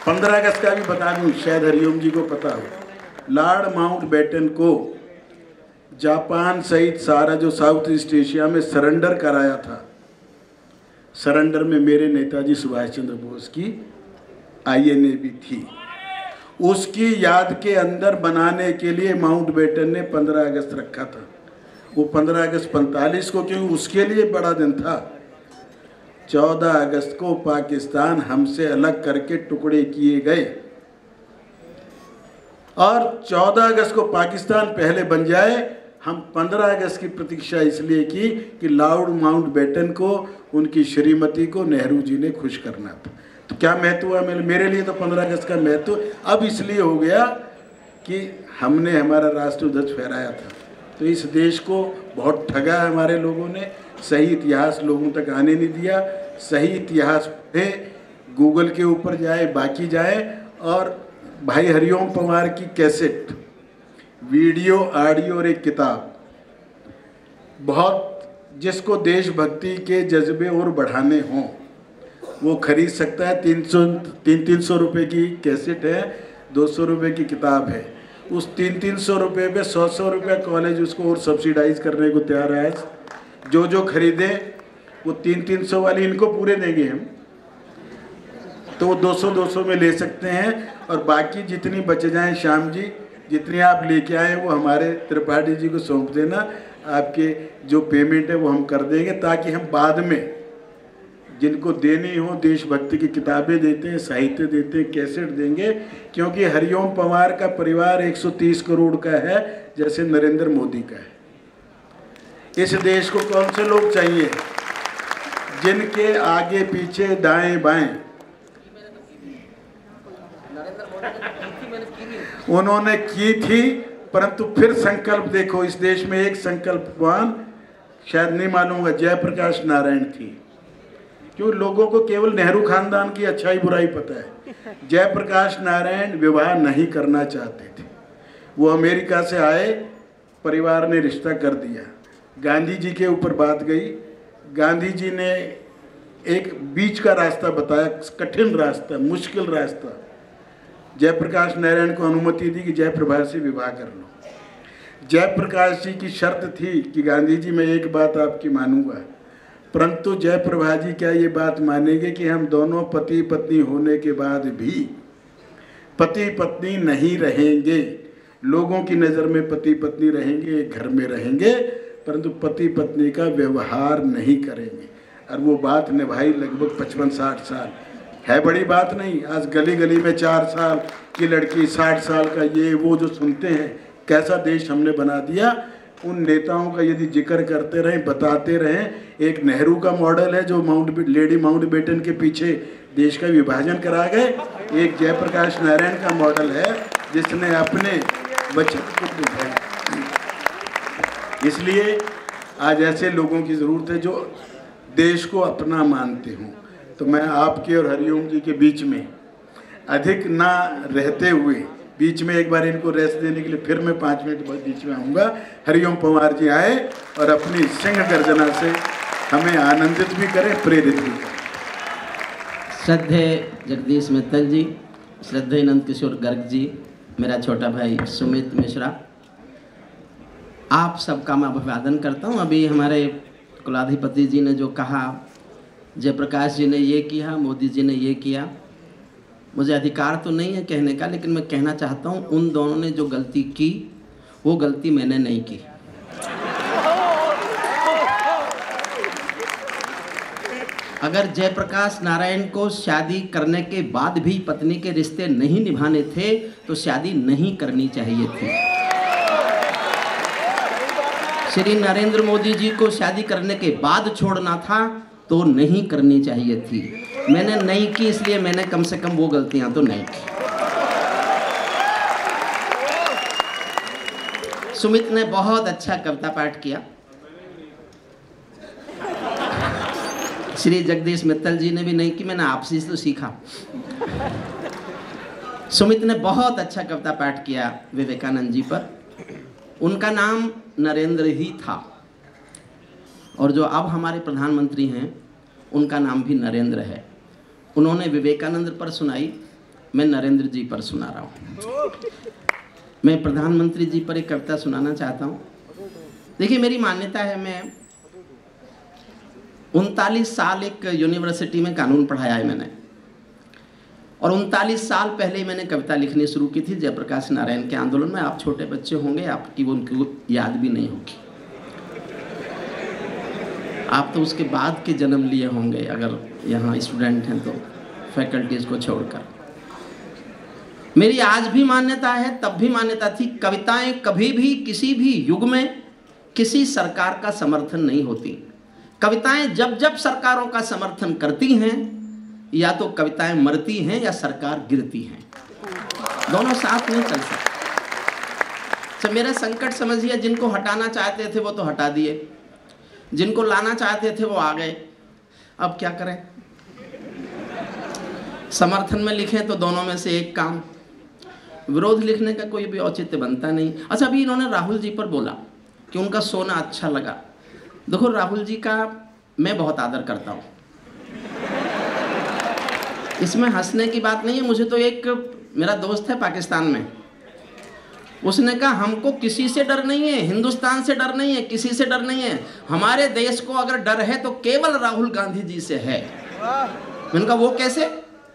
15 अगस्त का भी बता दूं, शायद हरिओम जी को पता हो, लॉर्ड माउंटबेटन को जापान सहित सारा जो साउथ ईस्ट एशिया में सरेंडर कराया था, सरेंडर में मेरे नेताजी सुभाष चंद्र बोस की INA भी थी। उसकी याद के अंदर बनाने के लिए माउंटबेटन ने 15 अगस्त रखा था। वो 15 अगस्त 45 को क्यों, उसके लिए बड़ा दिन था। 14 अगस्त को पाकिस्तान हमसे अलग करके टुकड़े किए गए, और 14 अगस्त को पाकिस्तान पहले बन जाए। हम 15 अगस्त की प्रतीक्षा इसलिए की कि लॉर्ड माउंटबेटन को, उनकी श्रीमती को नेहरू जी ने खुश करना था। तो क्या महत्व हुआ मेरे लिए? तो 15 अगस्त का महत्व अब इसलिए हो गया कि हमने हमारा राष्ट्र ध्वज फहराया था। तो इस देश को बहुत ठगा हमारे लोगों ने, सही इतिहास लोगों तक आने नहीं दिया। सही इतिहास पे गूगल के ऊपर जाए, बाकी जाए, और भाई हरिओम पंवार की कैसेट, वीडियो, ऑडियो और एक किताब, बहुत जिसको देशभक्ति के जज्बे और बढ़ाने हों वो खरीद सकता है। 300 रुपये की कैसेट है, 200 रुपये की किताब है। उस 300 रुपये पे 100 रुपये कॉलेज उसको और सब्सिडाइज करने को तैयार है। जो खरीदे वो 300 वाली इनको पूरे देंगे हम, तो वो 200 में ले सकते हैं, और बाकी जितनी बच जाएं, श्याम जी जितनी आप लेके आए वो हमारे त्रिपाठी जी को सौंप देना। आपके जो पेमेंट है वो हम कर देंगे, ताकि हम बाद में जिनको देनी हो, देशभक्ति की किताबें देते हैं, साहित्य देते हैं, कैसेट देंगे। क्योंकि हरिओम पंवार का परिवार 130 करोड़ का है, जैसे नरेंद्र मोदी का है। इस देश को कौन से लोग चाहिए जिनके आगे पीछे दाएं बाएं उन्होंने की थी, परंतु फिर संकल्प देखो, इस देश में एक संकल्पवान शायद नहीं मालूम होगा, जयप्रकाश नारायण थी। क्यों? लोगों को केवल नेहरू खानदान की अच्छाई बुराई पता है। जयप्रकाश नारायण विवाह नहीं करना चाहते थे, वो अमेरिका से आए, परिवार ने रिश्ता कर दिया। गांधी जी के ऊपर बात गई, गांधी जी ने एक बीच का रास्ता बताया, कठिन रास्ता, मुश्किल रास्ता, जयप्रकाश नारायण को अनुमति दी कि जयप्रभा से विवाह कर लो। जयप्रकाश जी की शर्त थी कि गांधी जी मैं एक बात आपकी मानूंगा, परंतु जयप्रभा जी क्या ये बात मानेंगे कि हम दोनों पति पत्नी होने के बाद भी पति पत्नी नहीं रहेंगे। लोगों की नज़र में पति पत्नी रहेंगे, एक घर में रहेंगे, परंतु पति पत्नी का व्यवहार नहीं करेंगे। और वो बात निभाई लगभग 55-60 साल। है बड़ी बात नहीं। आज गली गली में 4 साल की लड़की, 60 साल का ये वो जो सुनते हैं, कैसा देश हमने बना दिया। उन नेताओं का यदि जिक्र करते रहें, बताते रहें, एक नेहरू का मॉडल है जो लेडी माउंटबेटन के पीछे देश का विभाजन करा गए, एक जयप्रकाश नारायण का मॉडल है जिसने अपने वचन को निभाया। इसलिए आज ऐसे लोगों की ज़रूरत है जो देश को अपना मानते हों। तो मैं आपके और हरिओम जी के बीच में अधिक ना रहते हुए, बीच में एक बार इनको रेस्ट देने के लिए फिर मैं 5 मिनट बाद बीच में आऊँगा। हरिओम पंवार जी आए और अपनी सिंह गर्जना से हमें आनंदित भी करें, प्रेरित भी करें। श्रद्धेय जगदीश मित्तल जी, श्रद्धेय नंद किशोर गर्ग जी, मेरा छोटा भाई सुमित मिश्रा, आप सबका मैं अभिवादन करता हूँ। अभी हमारे कुलाधिपति जी ने जो कहा, जयप्रकाश जी ने ये किया, मोदी जी ने ये किया, मुझे अधिकार तो नहीं है कहने का, लेकिन मैं कहना चाहता हूँ उन दोनों ने जो गलती की वो गलती मैंने नहीं की। अगर जयप्रकाश नारायण को शादी करने के बाद भी पत्नी के रिश्ते नहीं निभाने थे तो शादी नहीं करनी चाहिए थी। श्री नरेंद्र मोदी जी को शादी करने के बाद छोड़ना था तो नहीं करनी चाहिए थी। मैंने नहीं की, इसलिए मैंने कम से कम वो गलतियां तो नहीं की। सुमित ने बहुत अच्छा कविता पाठ किया। श्री जगदीश मित्तल जी ने भी नहीं की, मैंने आपसे तो सीखा। सुमित ने बहुत अच्छा कविता पाठ किया विवेकानंद जी पर। उनका नाम नरेंद्र ही था और जो अब हमारे प्रधानमंत्री हैं उनका नाम भी नरेंद्र है। उन्होंने विवेकानंद पर सुनाई, मैं नरेंद्र जी पर सुना रहा हूँ। मैं प्रधानमंत्री जी पर एक कविता सुनाना चाहता हूँ। देखिए, मेरी मान्यता है, मैं 39 साल एक यूनिवर्सिटी में कानून पढ़ाया है मैंने, और 39 साल पहले ही मैंने कविता लिखनी शुरू की थी जयप्रकाश नारायण के आंदोलन में। आप छोटे बच्चे होंगे, आपकी वो उनको याद भी नहीं होगी। आप तो उसके बाद के जन्म लिए होंगे अगर यहाँ स्टूडेंट हैं तो, फैकल्टीज़ को छोड़कर। मेरी आज भी मान्यता है, तब भी मान्यता थी, कविताएं कभी भी किसी भी युग में किसी सरकार का समर्थन नहीं होती। कविताएं जब जब सरकारों का समर्थन करती हैं, या तो कविताएं मरती हैं या सरकार गिरती हैं, दोनों साथ नहीं चल सकते। तो मेरा संकट समझिए, जिनको हटाना चाहते थे वो तो हटा दिए, जिनको लाना चाहते थे वो आ गए। अब क्या करें? समर्थन में लिखें तो दोनों में से एक काम, विरोध लिखने का कोई भी औचित्य बनता नहीं। अच्छा, अभी इन्होंने राहुल जी पर बोला कि उनका सोना अच्छा लगा। देखो, राहुल जी का मैं बहुत आदर करता हूँ, इसमें हंसने की बात नहीं है। मुझे तो एक मेरा दोस्त है पाकिस्तान में, उसने कहा हमको किसी से डर नहीं है, हिंदुस्तान से डर नहीं है, किसी से डर नहीं है, हमारे देश को अगर डर है तो केवल राहुल गांधी जी से है। मैंने कहा वो कैसे?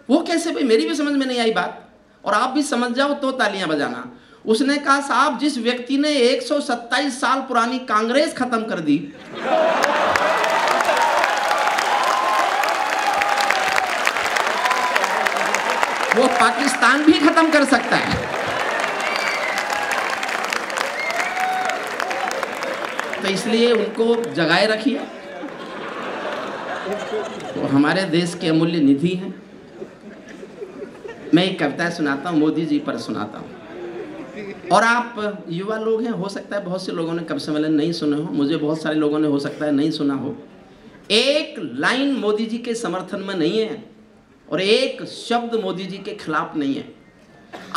वो कैसे भाई? मेरी भी समझ में नहीं आई बात, और आप भी समझ जाओ तो तालियां बजाना। उसने कहा साहब, जिस व्यक्ति ने 127 साल पुरानी कांग्रेस खत्म कर दी, वो पाकिस्तान भी खत्म कर सकता है। तो इसलिए उनको जगाए रखिए, वो हमारे देश के अमूल्य निधि हैं। मैं एक कविता सुनाता हूँ, मोदी जी पर सुनाता हूँ। और आप युवा लोग हैं, हो सकता है बहुत से लोगों ने कवि सम्मेलन नहीं सुने हो, मुझे बहुत सारे लोगों ने हो सकता है नहीं सुना हो। एक लाइन मोदी जी के समर्थन में नहीं है और एक शब्द मोदी जी के खिलाफ नहीं है।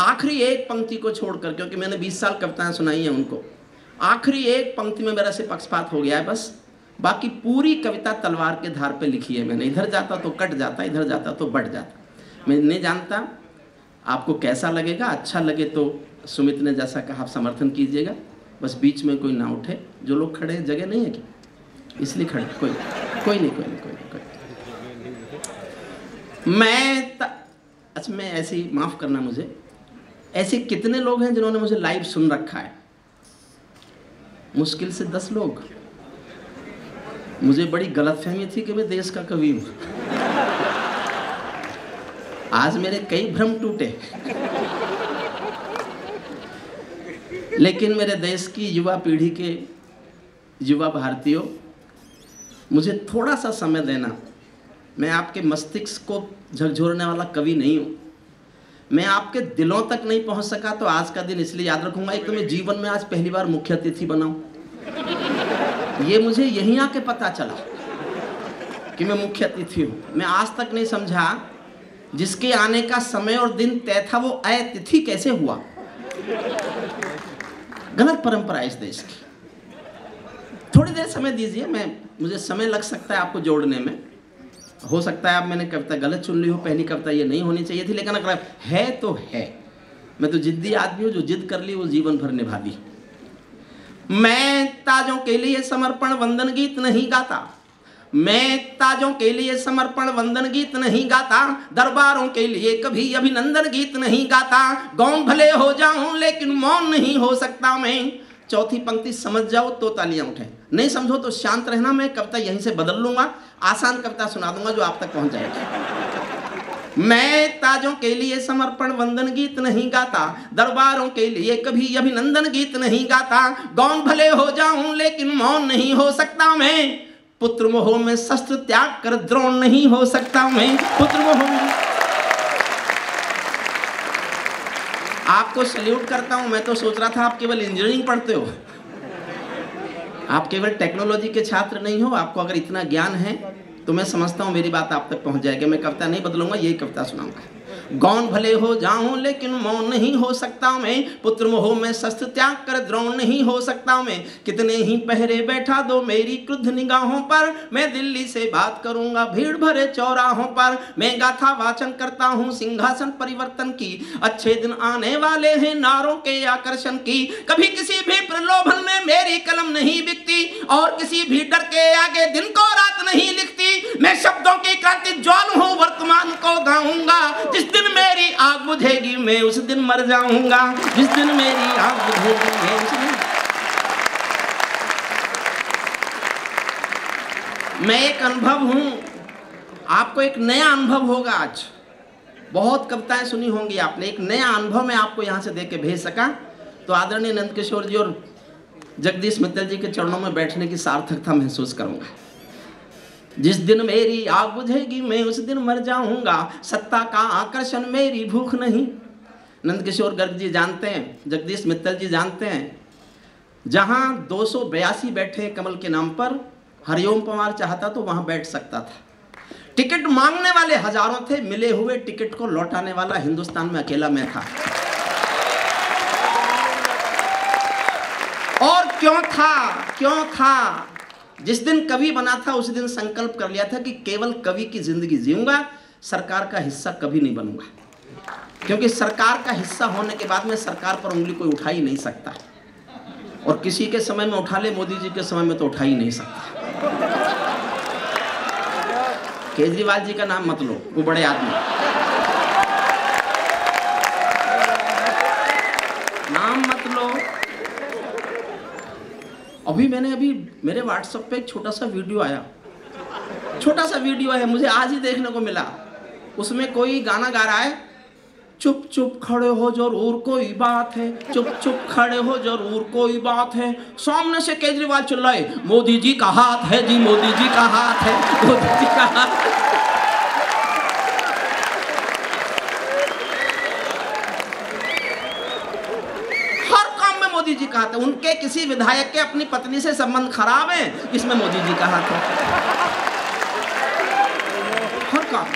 आखिरी एक पंक्ति को छोड़कर, क्योंकि मैंने 20 साल कविताएं सुनाई हैं उनको, आखिरी एक पंक्ति में मेरा से पक्षपात हो गया है बस। बाकी पूरी कविता तलवार के धार पे लिखी है मैंने। इधर जाता तो कट जाता, इधर जाता तो बढ़ जाता। मैं नहीं जानता आपको कैसा लगेगा, अच्छा लगे तो सुमित ने जैसा कहा आप समर्थन कीजिएगा, बस बीच में कोई ना उठे। जो लोग खड़े हैं, जगह नहीं है क्या? इसलिए खड़े, कोई नहीं। अच्छा, मैं ऐसे ही, माफ़ करना मुझे, ऐसे कितने लोग हैं जिन्होंने मुझे लाइव सुन रखा है? मुश्किल से 10 लोग। मुझे बड़ी गलतफहमी थी कि मैं देश का कवि हूँ। आज मेरे कई भ्रम टूटे। लेकिन मेरे देश की युवा पीढ़ी के युवा भारतीयों, मुझे थोड़ा सा समय देना। मैं आपके मस्तिष्क को झकझोरने वाला कवि नहीं हूँ। मैं आपके दिलों तक नहीं पहुँच सका तो आज का दिन इसलिए याद रखूँगा। एक तो मैं जीवन में आज पहली बार मुख्य अतिथि बना हूँ। ये मुझे यहीं आके पता चला कि मैं मुख्य अतिथि हूँ। मैं आज तक नहीं समझा जिसके आने का समय और दिन तय था वो अतिथि कैसे हुआ। गलत परंपरा है इस देश की। थोड़ी देर समय दीजिए, मुझे समय लग सकता है आपको जोड़ने में। हो सकता है आप मैंने कविता गलत चुन ली हो, पहली कविता ये नहीं होनी चाहिए थी, लेकिन अगर है तो है। मैं तो जिद्दी आदमी हूँ, जो जिद कर ली वो जीवन भर निभा दी। मैं ताजों के लिए समर्पण वंदन गीत नहीं गाता, मैं ताजों के लिए समर्पण वंदन गीत नहीं गाता, दरबारों के लिए कभी अभिनंदन गीत नहीं गाता। गौन भले हो जाऊं लेकिन मौन नहीं हो सकता मैं। चौथी पंक्ति समझ जाओ तो तालियां उठें, नहीं समझो तो शांत रहना। मैं कविता यहीं से बदल लूंगा, आसान कविता सुना दूंगा जो आप तक पहुंच जाएगी। मैं ताजों के लिए समर्पण वंदन गीत नहीं गाता, दरबारों के लिए कभी अभिनंदन गीत नहीं गाता। गौन भले हो जाऊं लेकिन मौन नहीं हो सकता मैं। पुत्र मोह में शस्त्र त्याग कर द्रोण नहीं हो सकता मैं। पुत्र मोह में आपको सल्यूट करता हूं। मैं तो सोच रहा था आप केवल इंजीनियरिंग पढ़ते हो, आप केवल टेक्नोलॉजी के छात्र नहीं हो। आपको अगर इतना ज्ञान है तो मैं समझता हूं मेरी बात आप तक पहुंच जाएगी। मैं कविता नहीं बदलूंगा, यही कविता सुनाऊंगा। गौन भले हो जाऊं लेकिन मौन नहीं हो सकता मैं। पुत्र मोह में शस्त्र त्याग कर द्रोण नहीं हो सकता मैं। कितने ही पहरे बैठा दो मेरी क्रुद्ध निगाहों पर, मैं दिल्ली से बात करूंगा भीड़ भरे चौराहों पर। मैं गाथा वाचन करता हूं सिंहासन परिवर्तन की, अच्छे दिन आने वाले हैं नारों के आकर्षण की। कभी किसी भी प्रलोभन में मेरी कलम नहीं बिकती, और किसी भी डर के आगे दिन को रात नहीं लिखती। मैं शब्दों की क्रांति ज्वाल हूं, वर्तमान को गाऊंगा। जिस दिन मेरी आग बुझेगी मैं उस दिन मर जाऊंगा। जिस दिन मेरी आग बुझेगी मैं उस दिन। मैं एक अनुभव हूं, आपको एक नया अनुभव होगा। आज बहुत कविताएं सुनी होंगी आपने, एक नया अनुभव मैं आपको यहां से दे के भेज सका तो आदरणीय नंदकिशोर जी और जगदीश मित्तल जी के चरणों में बैठने की सार्थकता महसूस करूंगा। जिस दिन मेरी आग बुझेगी मैं उस दिन मर जाऊंगा। सत्ता का आकर्षण मेरी भूख नहीं। नंदकिशोर गर्ग जी जानते हैं, जगदीश मित्तल जी जानते हैं, जहां 282 बैठे कमल के नाम पर, हरिओम पवार चाहता तो वहां बैठ सकता था। टिकट मांगने वाले हजारों थे, मिले हुए टिकट को लौटाने वाला हिंदुस्तान में अकेला मैं था। और क्यों था? जिस दिन कवि बना था उस दिन संकल्प कर लिया था कि केवल कवि की जिंदगी जीऊंगा, सरकार का हिस्सा कभी नहीं बनूंगा। क्योंकि सरकार का हिस्सा होने के बाद में सरकार पर उंगली कोई उठा ही नहीं सकता, और किसी के समय में उठा ले, मोदी जी के समय में तो उठा ही नहीं सकता। केजरीवाल जी का नाम मत लो, वो बड़े आदमी, नाम मत लो। अभी मेरे व्हाट्सएप पे एक छोटा सा वीडियो है, मुझे आज ही देखने को मिला। उसमें कोई गाना गा रहा है, चुप चुप खड़े हो जरूर कोई बात है, चुप चुप खड़े हो जरूर कोई बात है। सामने से केजरीवाल चिल्लाए, मोदी जी का हाथ है जी, मोदी जी का हाथ है, मोदी जी का हाथ है। मोदी जी का हाथ है। उनके किसी विधायक के अपनी पत्नी से संबंध खराब है, इसमें मोदी जी का हाथ है। हर काम।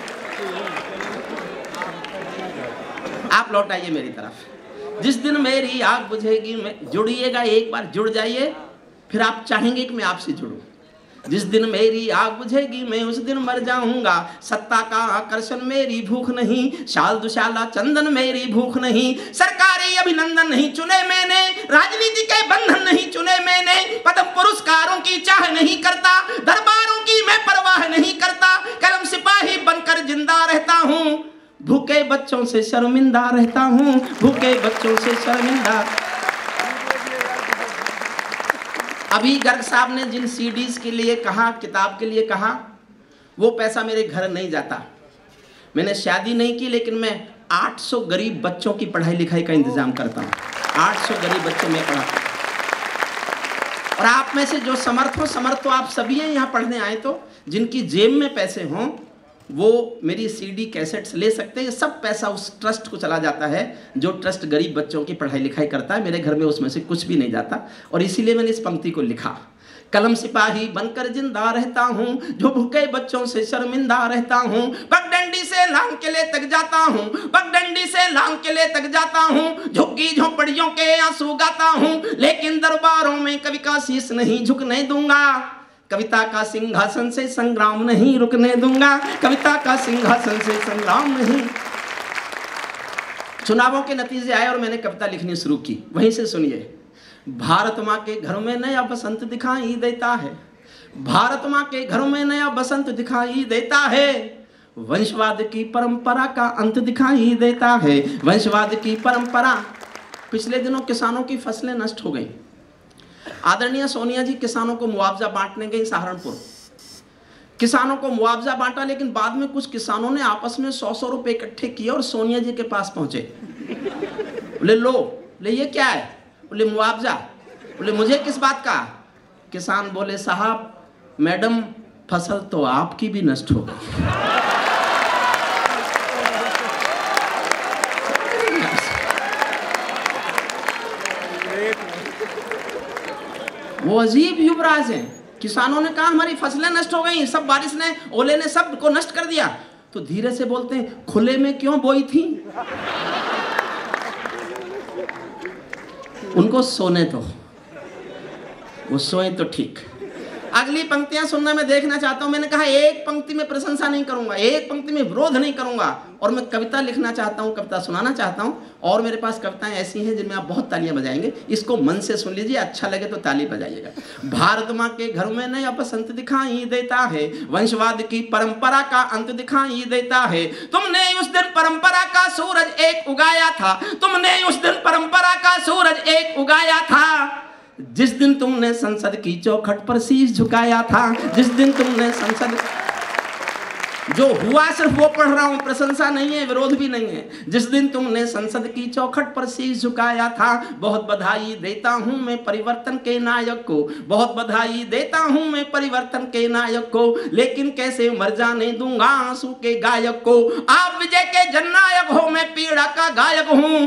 आप लौट आइए मेरी तरफ। जिस दिन मेरी आग बुझेगी मैं, जुड़िएगा, एक बार जुड़ जाइए, फिर आप चाहेंगे कि मैं आपसे जुड़ूं। जिस दिन मेरी आग बुझेगी मैं उस दिन मर जाऊंगा। सत्ता का आकर्षण मेरी भूख नहीं, शाल दुशाला चंदन मेरी भूख नहीं। सरकारी अभिनंदन नहीं चुने मैंने, राजनीति के बंधन नहीं चुने मैंने। पद्म पुरस्कारों की चाह नहीं करता, दरबारों की मैं परवाह नहीं करता। कलम सिपाही बनकर जिंदा रहता हूँ, भूखे बच्चों से शर्मिंदा रहता हूँ, भूखे बच्चों से शर्मिंदा। अभी गर्ग साहब ने जिन सीडीज के लिए कहा, किताब के लिए कहा, वो पैसा मेरे घर नहीं जाता। मैंने शादी नहीं की लेकिन मैं 800 गरीब बच्चों की पढ़ाई लिखाई का इंतजाम करता हूँ। 800 गरीब बच्चों में पढ़ाता। और आप में से जो समर्थ तो आप सभी हैं यहाँ पढ़ने आए, तो जिनकी जेब में पैसे हों वो मेरी सीडी कैसेट्स ले सकते हैं। सब पैसा उस ट्रस्ट को चला जाता है जो ट्रस्ट गरीब बच्चों की पढ़ाई लिखाई करता है। मेरे घर में उसमें से कुछ भी नहीं जाता। और इसीलिए मैंने इस पंक्ति को लिखा, कलम सिपाही बनकर जिंदा रहता हूँ, जो भूखे बच्चों से शर्मिंदा रहता हूँ। पगडंडी से लांग किले तक जाता हूँ, पगडंडी से लांग किले तक जाता हूँ। झुग्गी झोपड़ियों के आंसू गाता हूँ, लेकिन दरबारों में कवि का शीश नहीं झुकने दूंगा। कविता का सिंहासन से संग्राम नहीं रुकने दूंगा, कविता का सिंहासन से संग्राम नहीं। चुनावों के नतीजे आए और मैंने कविता लिखनी शुरू की। वहीं से सुनिए, भारत माँ के घरों में नया बसंत दिखाई देता है, भारत माँ के घरों में नया बसंत दिखाई देता है। वंशवाद की परंपरा का अंत दिखाई देता है, वंशवाद की परंपरा। पिछले दिनों किसानों की फसलें नष्ट हो गई। आदरणीय सोनिया जी किसानों को मुआवजा बांटने गई सहारनपुर। किसानों को मुआवजा बांटा, लेकिन बाद में कुछ किसानों ने आपस में 100-100 रुपए इकट्ठे किए और सोनिया जी के पास पहुंचे। बोले लो, बोले ये क्या है? बोले मुआवजा। बोले मुझे किस बात का? किसान बोले साहब मैडम फसल तो आपकी भी नष्ट हो गई। वो अजीब युवराज हैं। किसानों ने कहा हमारी फसलें नष्ट हो गई, सब बारिश ने, ओले ने सब को नष्ट कर दिया। तो धीरे से बोलते हैं खुले में क्यों बोई थी? उनको सोने दो, वो सोए तो ठीक। अगली पंक्तियां सुनना मैं देखना चाहता हूं। मैंने कहा एक पंक्ति में प्रशंसा नहीं करूंगा, एक पंक्ति में विरोध नहीं करूंगा, और मैं कविता लिखना चाहता हूं, कविता सुनाना चाहता हूं। और मेरे पास कविताएं ऐसी हैं जिनमें आप बहुत तालियां बजाएंगे। इसको मन से सुन लीजिए, अच्छा लगे तो ताली बजाइएगा। भारत माँ के घर में नया बसंत दिखाई देता है, वंशवाद की परंपरा का अंत दिखाई देता है। तुमने उस दिन परंपरा का सूरज एक उगाया था, तुमने उस दिन परंपरा का सूरज एक उगाया था। जिस दिन तुमने संसद की चौखट पर शीश झुकाया था, जिस दिन तुमने संसद, जो हुआ सिर्फ वो पढ़ रहा हूं, प्रशंसा नहीं है, विरोध भी नहीं है। जिस दिन तुमने संसद की चौखट पर शीश झुकाया था। बहुत बधाई देता हूं मैं परिवर्तन के नायक को, बहुत बधाई देता हूं मैं परिवर्तन के नायक को, लेकिन कैसे मर जाने दूंगा आंसू के गायक को। आप विजय के जननायक हो, मैं पीड़ा का गायक हूं।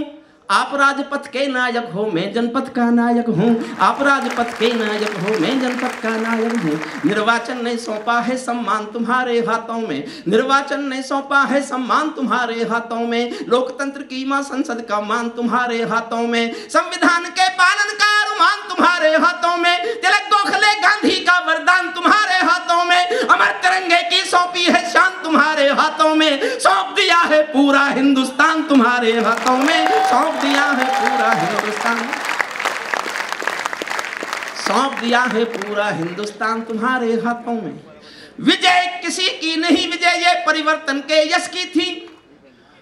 आप राजपथ के नायक हो, मैं जनपथ का नायक हूँ। आप राजपथ के नायक हो, मैं जनपथ का नायक हूँ। निर्वाचन ने सौंपा है सम्मान तुम्हारे हाथों में, निर्वाचन ने सौंपा है सम्मान तुम्हारे हाथों में। लोकतंत्र की मां संसद का मान तुम्हारे हाथों में, संविधान के पालन का अरमान तुम्हारे हाथों में। तिलक गोखले गांधी का वरदान तुम्हारे हाथों में, अमर तिरंगे की सौंपी है शान तुम्हारे हाथों में। सौंप दिया है पूरा हिंदुस्तान तुम्हारे हाथों में, सौंप दिया है पूरा हिंदुस्तान, सौंप दिया है पूरा हिंदुस्तान तुम्हारे हाथों में। विजय किसी की नहीं, विजय ये परिवर्तन के यश की थी।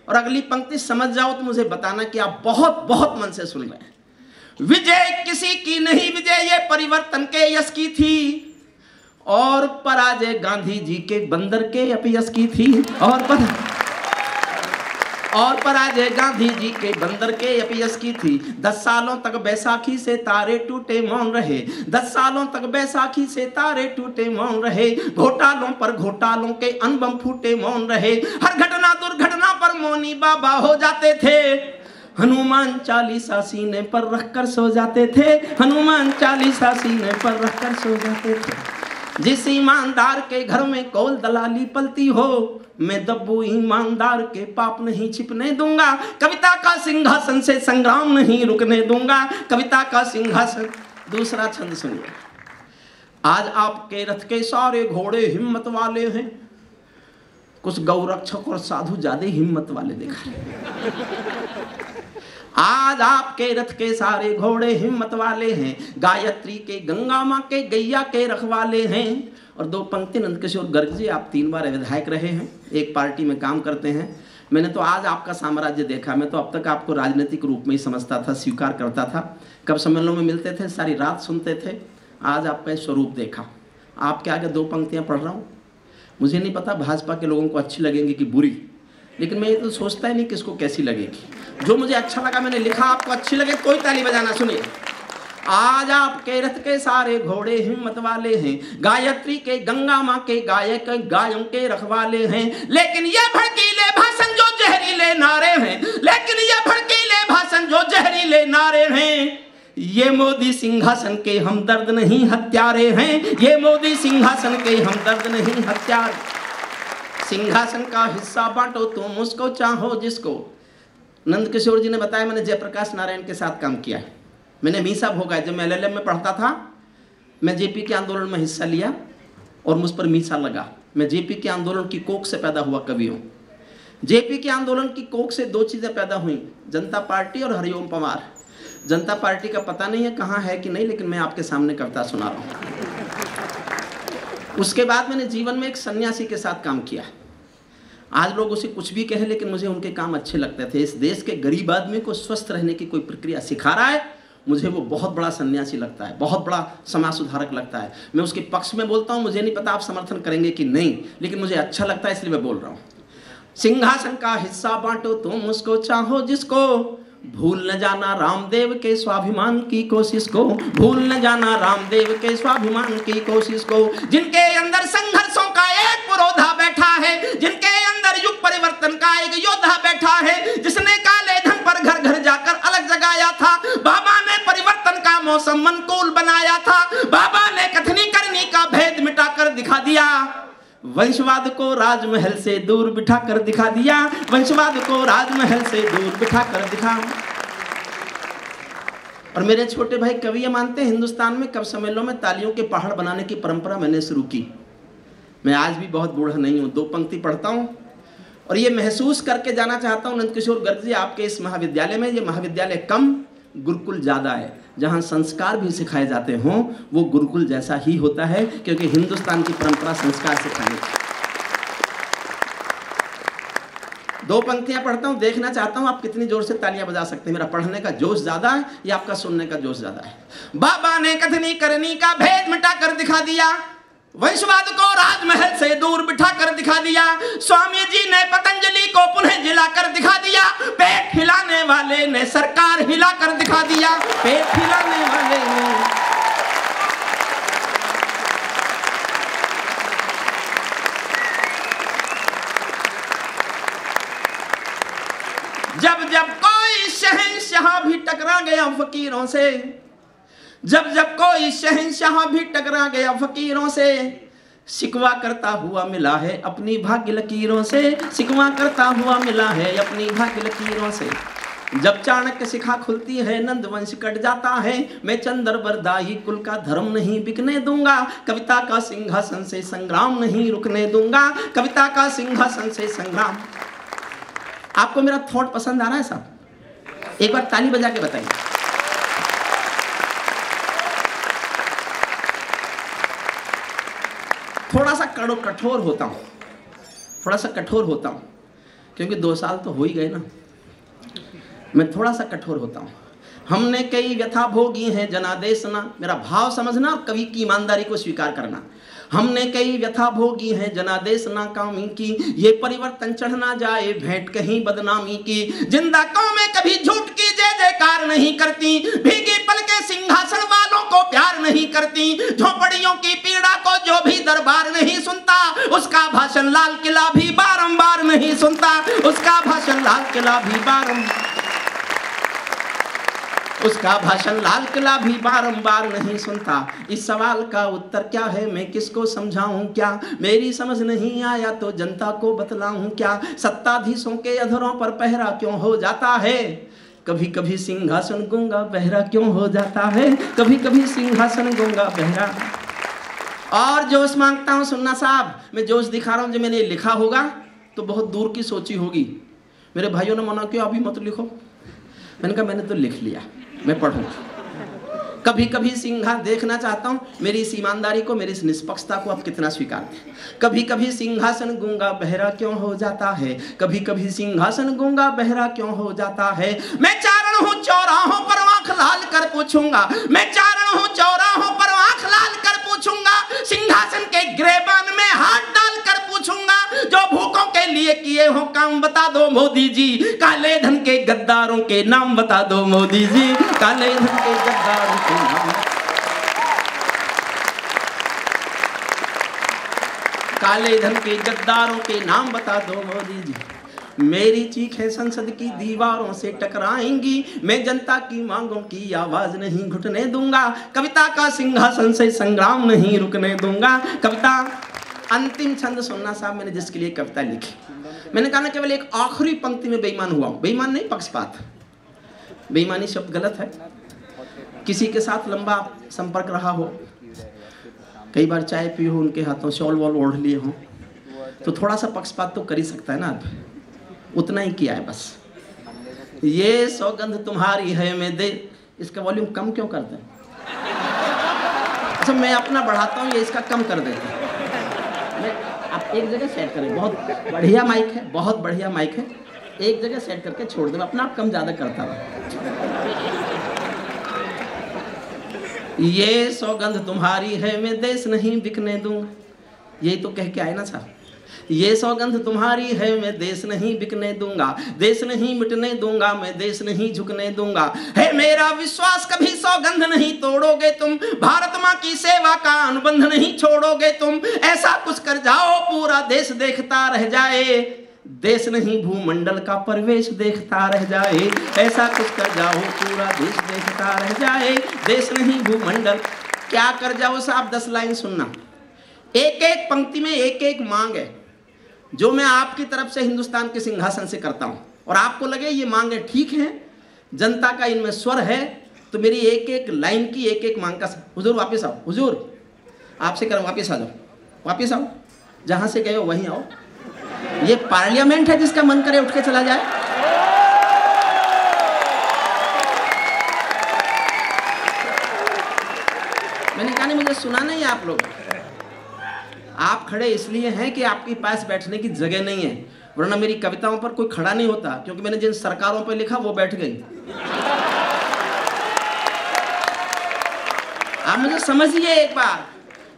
और अगली पंक्ति समझ जाओ तो मुझे बताना कि आप बहुत बहुत मन से सुन रहे हैं। विजय किसी की नहीं, विजय ये परिवर्तन के यश की थी, और पराजय गांधी जी के बंदर के अपयश की थी। और पराजय गांधी जी के बंदर के अपयश की थी। 10 सालों तक बैसाखी से तारे टूटे मौन रहे, 10 सालों तक बैसाखी से तारे टूटे मौन रहे। घोटालों पर घोटालों के अनबम फूटे मौन रहे। हर घटना दुर्घटना पर मौनी बाबा हो जाते थे। हनुमान चालीसा सीने पर रखकर सो जाते थे, हनुमान चालीसा सीने पर रखकर सो जाते थे। जिस ईमानदार के घर में कौल दलाली पलती हो, मैं दब्बू ईमानदार के पाप नहीं छिपने दूंगा। कविता का सिंहासन से संग्राम नहीं रुकने दूंगा, कविता का सिंहासन। दूसरा छंद सुनिए। आज आपके रथ के सारे घोड़े हिम्मत वाले हैं, कुछ गौरक्षक और साधु ज्यादा हिम्मत वाले देखा। आज आपके रथ के सारे घोड़े हिम्मत वाले हैं, गायत्री के, गंगा माँ के, गैया के रखवाले हैं। और दो पंक्ति नंदकिशोर गर्ग जी, आप 3 बार विधायक रहे हैं, एक पार्टी में काम करते हैं। मैंने तो आज आपका साम्राज्य देखा। मैं तो अब तक आपको राजनीतिक रूप में ही समझता था, स्वीकार करता था। कब सम्मेलनों में मिलते थे, सारी रात सुनते थे। आज आपका स्वरूप देखा। आपके आगे 2 पंक्तियाँ पढ़ रहा हूँ। मुझे नहीं पता भाजपा के लोगों को अच्छी लगेंगी कि बुरी, लेकिन मैं ये तो सोचता ही नहीं किसको कैसी लगेगी। जो मुझे अच्छा लगा मैंने लिखा, आपको अच्छी लगे कोई ताली बजाना। सुनिए, आज आपके रथ के सारे घोड़े हिम्मत वाले हैं, गायत्री के, गंगा माँ के, गायक गायों के रखवाले हैं। लेकिन ये भड़कीले भाषण जो जहरीले नारे हैं, लेकिन ये भड़कीले भाषण जो जहरीले नारे हैं, ये मोदी सिंहासन के हमदर्द नहीं हत्यारे हैं। ये मोदी सिंहासन के हमदर्द नहीं हत्यारे। सिंहासन का हिस्सा बांटो तुम उसको चाहो जिसको। नंदकिशोर जी ने बताया, मैंने जयप्रकाश नारायण के साथ काम किया है। मैंने मीसा भोगा है। जब मैं LLM में पढ़ता था, मैं जेपी के आंदोलन में हिस्सा लिया और मुझ पर मीसा लगा। मैं जेपी के आंदोलन की कोख से पैदा हुआ कवि हूँ। जेपी के आंदोलन की कोख से 2 चीज़ें पैदा हुई, जनता पार्टी और हरिओम पंवार। जनता पार्टी का पता नहीं है कहाँ है कि नहीं, लेकिन मैं आपके सामने कविता सुना रहा हूँ। उसके बाद मैंने जीवन में एक सन्यासी के साथ काम किया। आज लोग उसे कुछ भी कहें, लेकिन मुझे उनके काम अच्छे लगते थे। इस देश के गरीब आदमी को स्वस्थ रहने की कोई प्रक्रिया सिखा रहा है, मुझे वो बहुत बड़ा सन्यासी लगता है, बहुत बड़ा समाज सुधारक लगता है। मैं उसके पक्ष में बोलता हूँ। मुझे नहीं पता आप समर्थन करेंगे कि नहीं, लेकिन मुझे अच्छा लगता है, इसलिए मैं बोल रहा हूँ। सिंहासन का हिस्सा बांटो तुम उसको चाहो जिसको, भूल न जाना रामदेव के स्वाभिमान की कोशिश को, भूल न जाना रामदेव के स्वाभिमान की कोशिश को। जिनके अंदर संघर्षों का एक पुरोधा बैठा है, जिनके अंदर युग परिवर्तन का एक योद्धा बैठा है, जिसने काले धन पर घर घर जाकर अलग जगाया था। बाबा ने परिवर्तन का मौसम मनकूल बनाया था। बाबा ने कथनी करनी का भेद मिटाकर दिखा दिया। वंशवाद को राजमहल से दूर बिठा कर दिखा दिया। वंशवाद को राजमहल से दूर बिठा कर दिखा। और मेरे छोटे भाई कवि ये मानते हैं, हिंदुस्तान में कब सम्मेलनों में तालियों के पहाड़ बनाने की परंपरा मैंने शुरू की। मैं आज भी बहुत बूढ़ा नहीं हूँ। 2 पंक्ति पढ़ता हूँ और ये महसूस करके जाना चाहता हूँ। नंदकिशोर गर्ग जी, आपके इस महाविद्यालय में, ये महाविद्यालय कम गुरुकुल ज़्यादा है। जहाँ संस्कार भी सिखाए जाते हों, वो गुरुकुल जैसा ही होता है, क्योंकि हिंदुस्तान की परंपरा संस्कार सिखाने की। 2 पंक्तियां पढ़ता हूँ, देखना चाहता हूँ आप कितनी जोर से तालियां बजा सकते हैं। मेरा पढ़ने का जोश ज्यादा है या आपका सुनने का जोश ज्यादा है? बाबा ने कथनी करनी का भेद मिटा कर दिखा दिया। वंशवाद को राजमहल से दूर बिठा कर दिखा दिया। स्वामी जी ने पतंजलि को पुनः जिला कर दिखा दिया। पेट हिलाने वाले ने सरकार हिला कर दिखा दिया। पेट हिलाने वाले ने जब जब कोई शहंशाह भी टकरा गया फकीरों से, जब जब कोई शहंशाह भी टकरा गया फकीरों से, शिकवा करता हुआ मिला है अपनी भाग्य लकीरों से। शिकवा करता हुआ मिला है अपनी भाग्य लकीरों से। जब चाणक्य शिखा खुलती है नंद वंश कट जाता है। मैं चंद्र बरदाई कुल का धर्म नहीं बिकने दूंगा। कविता का सिंहासन से संग्राम नहीं रुकने दूंगा। कविता का सिंहासन से संग्राम। आपको मेरा थॉट पसंद आ रहा है साहब? एक बार ताली बजा के बताइए। थोड़ा सा कठोर होता हूँ, थोड़ा सा कठोर होता हूँ, क्योंकि 2 साल तो हो ही गए ना। मैं थोड़ा सा कठोर होता हूँ। हमने कई व्यथा भोगी हैं जनादेश ना। मेरा भाव समझना, कवि की ईमानदारी को स्वीकार करना। हमने कई व्यथा भोगी हैं जनादेश नाकामी की। ये परिवर्तन चढ़ ना जाए भेंट कहीं बदनामी की। जिंदा कौमें कभी झूठ की जय जयकार नहीं करती। भीगी पल के सिंहासन वालों को प्यार नहीं करती। झोपड़ियों की पीड़ा को जो भी दरबार नहीं सुनता, उसका भाषण लाल किला भी बारंबार नहीं सुनता। उसका भाषण लाल किला भी उसका भाषण लाल किला भी बारंबार नहीं सुनता। इस सवाल का उत्तर क्या है, मैं किसको समझाऊं क्या? मेरी समझ नहीं आया तो जनता को बतलाऊं क्या? सत्ताधीशों के अधरों पर पहरा क्यों हो जाता है? कभी कभी सिंहासन गूंगा बहरा क्यों हो जाता है? कभी कभी सिंहासन गूंगा बहरा। और जोश मांगता हूँ सुनना साहब, मैं जोश दिखा रहा हूँ, जो मैंने लिखा होगा तो बहुत दूर की सोची होगी। मेरे भाइयों ने मना किया अभी मत लिखो। मैंने कहा मैंने तो लिख लिया, मैं पढ़ूंगा। कभी कभी सिंघा देखना चाहता हूँ मेरी इस ईमानदारी को, मेरी इस निष्पक्षता को आप कितना स्वीकारते हैं। कभी कभी सिंहासन गूंगा बहरा क्यों हो जाता है, कभी कभी सिंहासन गूंगा बहरा क्यों हो जाता है। मैं चारण हूँ चौराहों पर आंख लाल कर पूछूंगा, मैं चारण हूँ चौराहों पर आंख लाल कर पूछूंगा, सिंहासन के गिरेबान में हाथ डाल कर पूछूंगा, जो भूखों के लिए किए हो काम बता दो मोदी जी, काले धन के गद्दारों के नाम बता दो मोदी जी, काले धन के गद्दारों के नाम, काले धन के गद्दारों के नाम बता दो मोदी जी। मेरी चीखें संसद की दीवारों से टकराएंगी, मैं जनता की मांगों की आवाज नहीं घुटने दूंगा, कविता का सिंहासन से संग्राम नहीं रुकने दूंगा। कविता अंतिम छंद सुनना साहब, मैंने जिसके लिए कविता लिखी, मैंने कहा ना केवल एक आखिरी पंक्ति में बेईमान हुआ हूं। बेईमान नहीं, पक्षपात। बेईमानी शब्द गलत है। किसी के साथ लंबा संपर्क रहा हो, कई बार चाय पी हो, उनके हाथों शॉल वॉल ओढ़ लिए हो, तो थोड़ा सा पक्षपात तो कर ही सकता है ना आप, उतना ही किया है बस। ये सौगंध तुम्हारी है मैं दे, इसका वॉल्यूम कम क्यों करते हैं? अच्छा मैं अपना बढ़ाता हूँ, ये इसका कम कर देते हैं। आप एक जगह सेट करें, बहुत बढ़िया माइक है, बहुत बढ़िया माइक है, एक जगह सेट करके छोड़ दो, अपना आप कम ज्यादा करता रहो। ये सौगंध तुम्हारी है मैं देश नहीं बिकने दूंगा, यही तो कह के आए ना साहब। ये सौगंध तुम्हारी है मैं देश नहीं बिकने दूंगा, देश नहीं मिटने दूंगा, मैं देश नहीं झुकने दूंगा। है मेरा विश्वास कभी सौगंध नहीं तोड़ोगे तुम, भारत माँ की सेवा का अनुबंध नहीं छोड़ोगे तुम। ऐसा कुछ कर जाओ पूरा देश देखता रह जाए, देश नहीं भूमंडल का प्रवेश देखता रह जाए। ऐसा कुछ कर जाओ पूरा देश देखता रह जाए, देश नहीं भूमंडल। क्या कर जाओ साहब, 10 लाइन सुनना। एक एक पंक्ति में एक एक मांग है जो मैं आपकी तरफ से हिंदुस्तान के सिंहासन से करता हूं, और आपको लगे ये मांगे ठीक हैं, जनता का इनमें स्वर है, तो मेरी एक एक लाइन की एक एक मांग का। हुजूर वापस आओ, हुजूर आपसे करो, वापस आ जाओ, वापस आओ, जहां से गए हो वहीं आओ। ये पार्लियामेंट है जिसका मन करे उठ के चला जाए। मैंने कहा नहीं, मुझे सुना नहीं आप लोग। आप खड़े इसलिए हैं कि आपके पास बैठने की जगह नहीं है, वरना मेरी कविताओं पर कोई खड़ा नहीं होता, क्योंकि मैंने जिन सरकारों पर लिखा वो बैठ गई। आप मुझे समझिए एक बार,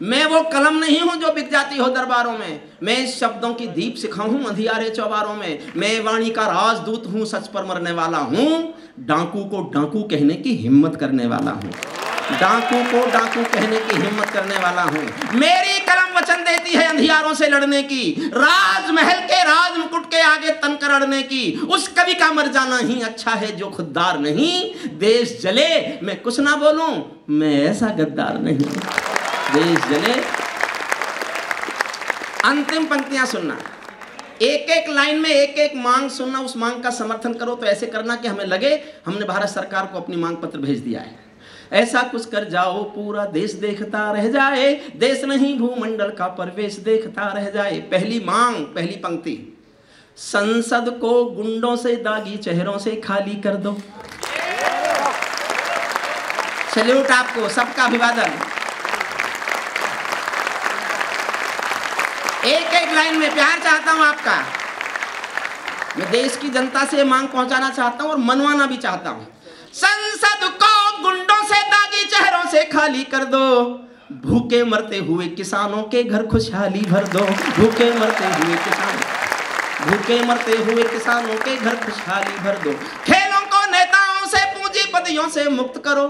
मैं वो कलम नहीं हूं जो बिक जाती हो दरबारों में, मैं शब्दों की दीप शिखा हूं अंधियारे चौबारों में। मैं वाणी का राजदूत हूं, सच पर मरने वाला हूं, डाकू को डाकू कहने की हिम्मत करने वाला हूं, डाकू को डाकू कहने की हिम्मत करने वाला हूं। मेरी कलम वचन देती है अंधियारों से लड़ने की, राजमहल के राज मुकुट के आगे तन कर अड़ने की। उस कवि का मर जाना ही अच्छा है जो खुददार नहीं, देश जले मैं कुछ ना बोलूं, मैं ऐसा गद्दार नहीं, देश जले। अंतिम पंक्तियां सुनना, एक एक लाइन में एक एक मांग सुनना, उस मांग का समर्थन करो। तो ऐसे करना कि हमें लगे हमने भारत सरकार को अपनी मांग पत्र भेज दिया है। ऐसा कुछ कर जाओ पूरा देश देखता रह जाए, देश नहीं भूमंडल का प्रवेश देखता रह जाए। पहली मांग, पहली पंक्ति, संसद को गुंडों से दागी चेहरों से खाली कर दो। सैल्यूट आपको, सबका अभिवादन। एक एक लाइन में प्यार चाहता हूं आपका। मैं देश की जनता से मांग पहुंचाना चाहता हूं और मनवाना भी चाहता हूं। संसद को गुंडों से दागी चेहरों से खाली कर दो, भूखे मरते हुए किसानों के घर खुशहाली भर दो। भूखे मरते हुए किसानों के घर खुशहाली भर दो। खेलों को नेताओं से पूंजीपतियों से मुक्त करो।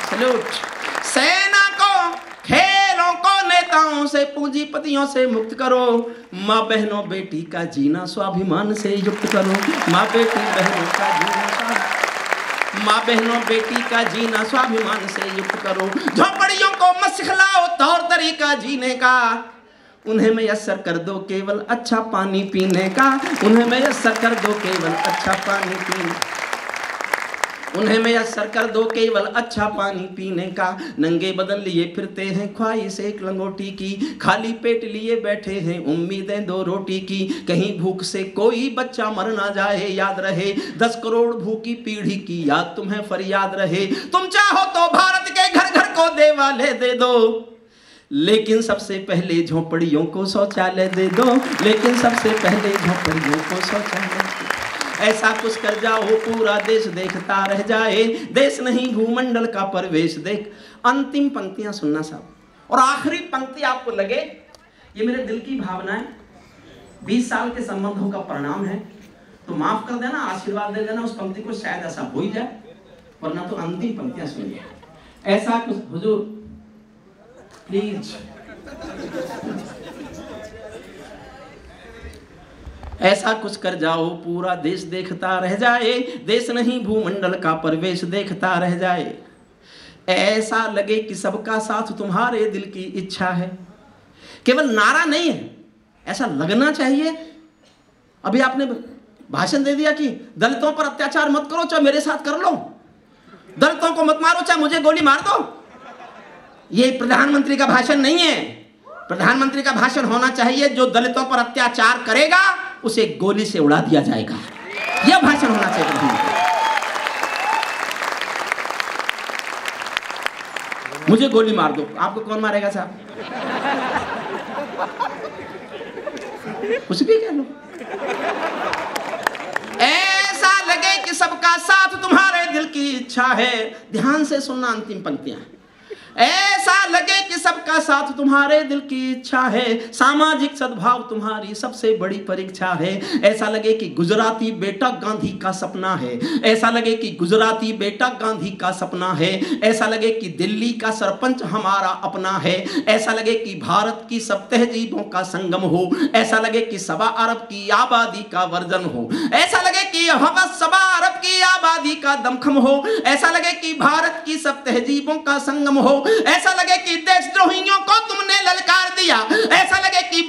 सैल्यूट। सेना को खेलों को नेताओं से पूंजीपतियों से मुक्त करो। माँ बहनों बेटी का जीना स्वाभिमान से युक्त करो। माँ बहनों बेटी का जीना स्वाभिमान से युक्त करो। झोपड़ियों को मत सिखलाओ तौर तरीका जीने का, उन्हें मैसर कर दो केवल अच्छा पानी पीने का। उन्हें मैसर कर दो केवल अच्छा पानी पीने। उन्हें मैसर कर दो केवल अच्छा पानी पीने का। नंगे बदन लिए फिरते हैं ख्वाहिश एक लंगोटी की, खाली पेट लिए बैठे हैं उम्मीदें 2 रोटी की। कहीं भूख से कोई बच्चा मर ना जाए, याद रहे 10 करोड़ भूखी पीढ़ी की याद तुम्हें फरियाद रहे। तुम चाहो तो भारत के घर घर को देवालय दे दो, लेकिन सबसे पहले झोपड़ियों को शौचालय दे दो, लेकिन सबसे पहले झोपड़ियों को शौचालय दे दो। ऐसा कुछ कर जाओ पूरा देश देखता रह जाए, देश नहीं भूमंडल का परिवेश देख। अंतिम पंक्तियां सुनना साहब, और आखिरी पंक्ति आपको लगे ये मेरे दिल की भावना है, 20 साल के संबंधों का परिणाम है, तो माफ कर देना, आशीर्वाद दे देना। उस पंक्ति को शायद ऐसा हो ही जाए, वरना तो अंतिम पंक्तियां सुनिए। ऐसा कुछ हुजूर प्लीज, ऐसा कुछ कर जाओ पूरा देश देखता रह जाए, देश नहीं भूमंडल का परिवेश देखता रह जाए। ऐसा लगे कि सबका साथ तुम्हारे दिल की इच्छा है, केवल नारा नहीं है, ऐसा लगना चाहिए। अभी आपने भाषण दे दिया कि दलितों पर अत्याचार मत करो, चाहे मेरे साथ कर लो, दलितों को मत मारो, चाहे मुझे गोली मार दो। ये प्रधानमंत्री का भाषण नहीं है। प्रधानमंत्री का भाषण होना चाहिए जो दलितों पर अत्याचार करेगा उसे गोली से उड़ा दिया जाएगा, यह भाषण होना चाहिए प्रधानमंत्री। मुझे गोली मार दो, आपको कौन मारेगा साहब? कुछ भी कह लो। ऐसा लगे कि सबका साथ तुम्हारे दिल की इच्छा है। ध्यान से सुनना अंतिम पंक्तियां। ऐसा लगे कि सबका साथ तुम्हारे दिल की इच्छा है, सामाजिक सद्भाव तुम्हारी सबसे बड़ी परीक्षा है। ऐसा लगे कि गुजराती बेटा गांधी का सपना है, ऐसा लगे कि गुजराती बेटा गांधी का सपना है। ऐसा लगे कि दिल्ली का सरपंच हमारा अपना है, ऐसा लगे कि भारत की सब तहजीबों का संगम हो, ऐसा लगे कि 1.25 अरब की आबादी का वर्जन हो, ऐसा लगे कि 1.25 अरब की आबादी का दमखम हो, ऐसा लगे कि भारत की सब तहजीबों का संगम हो, ऐसा लगे कि देशद्रोहियों को तुमने ललकार दिया, ऐसा लगे कि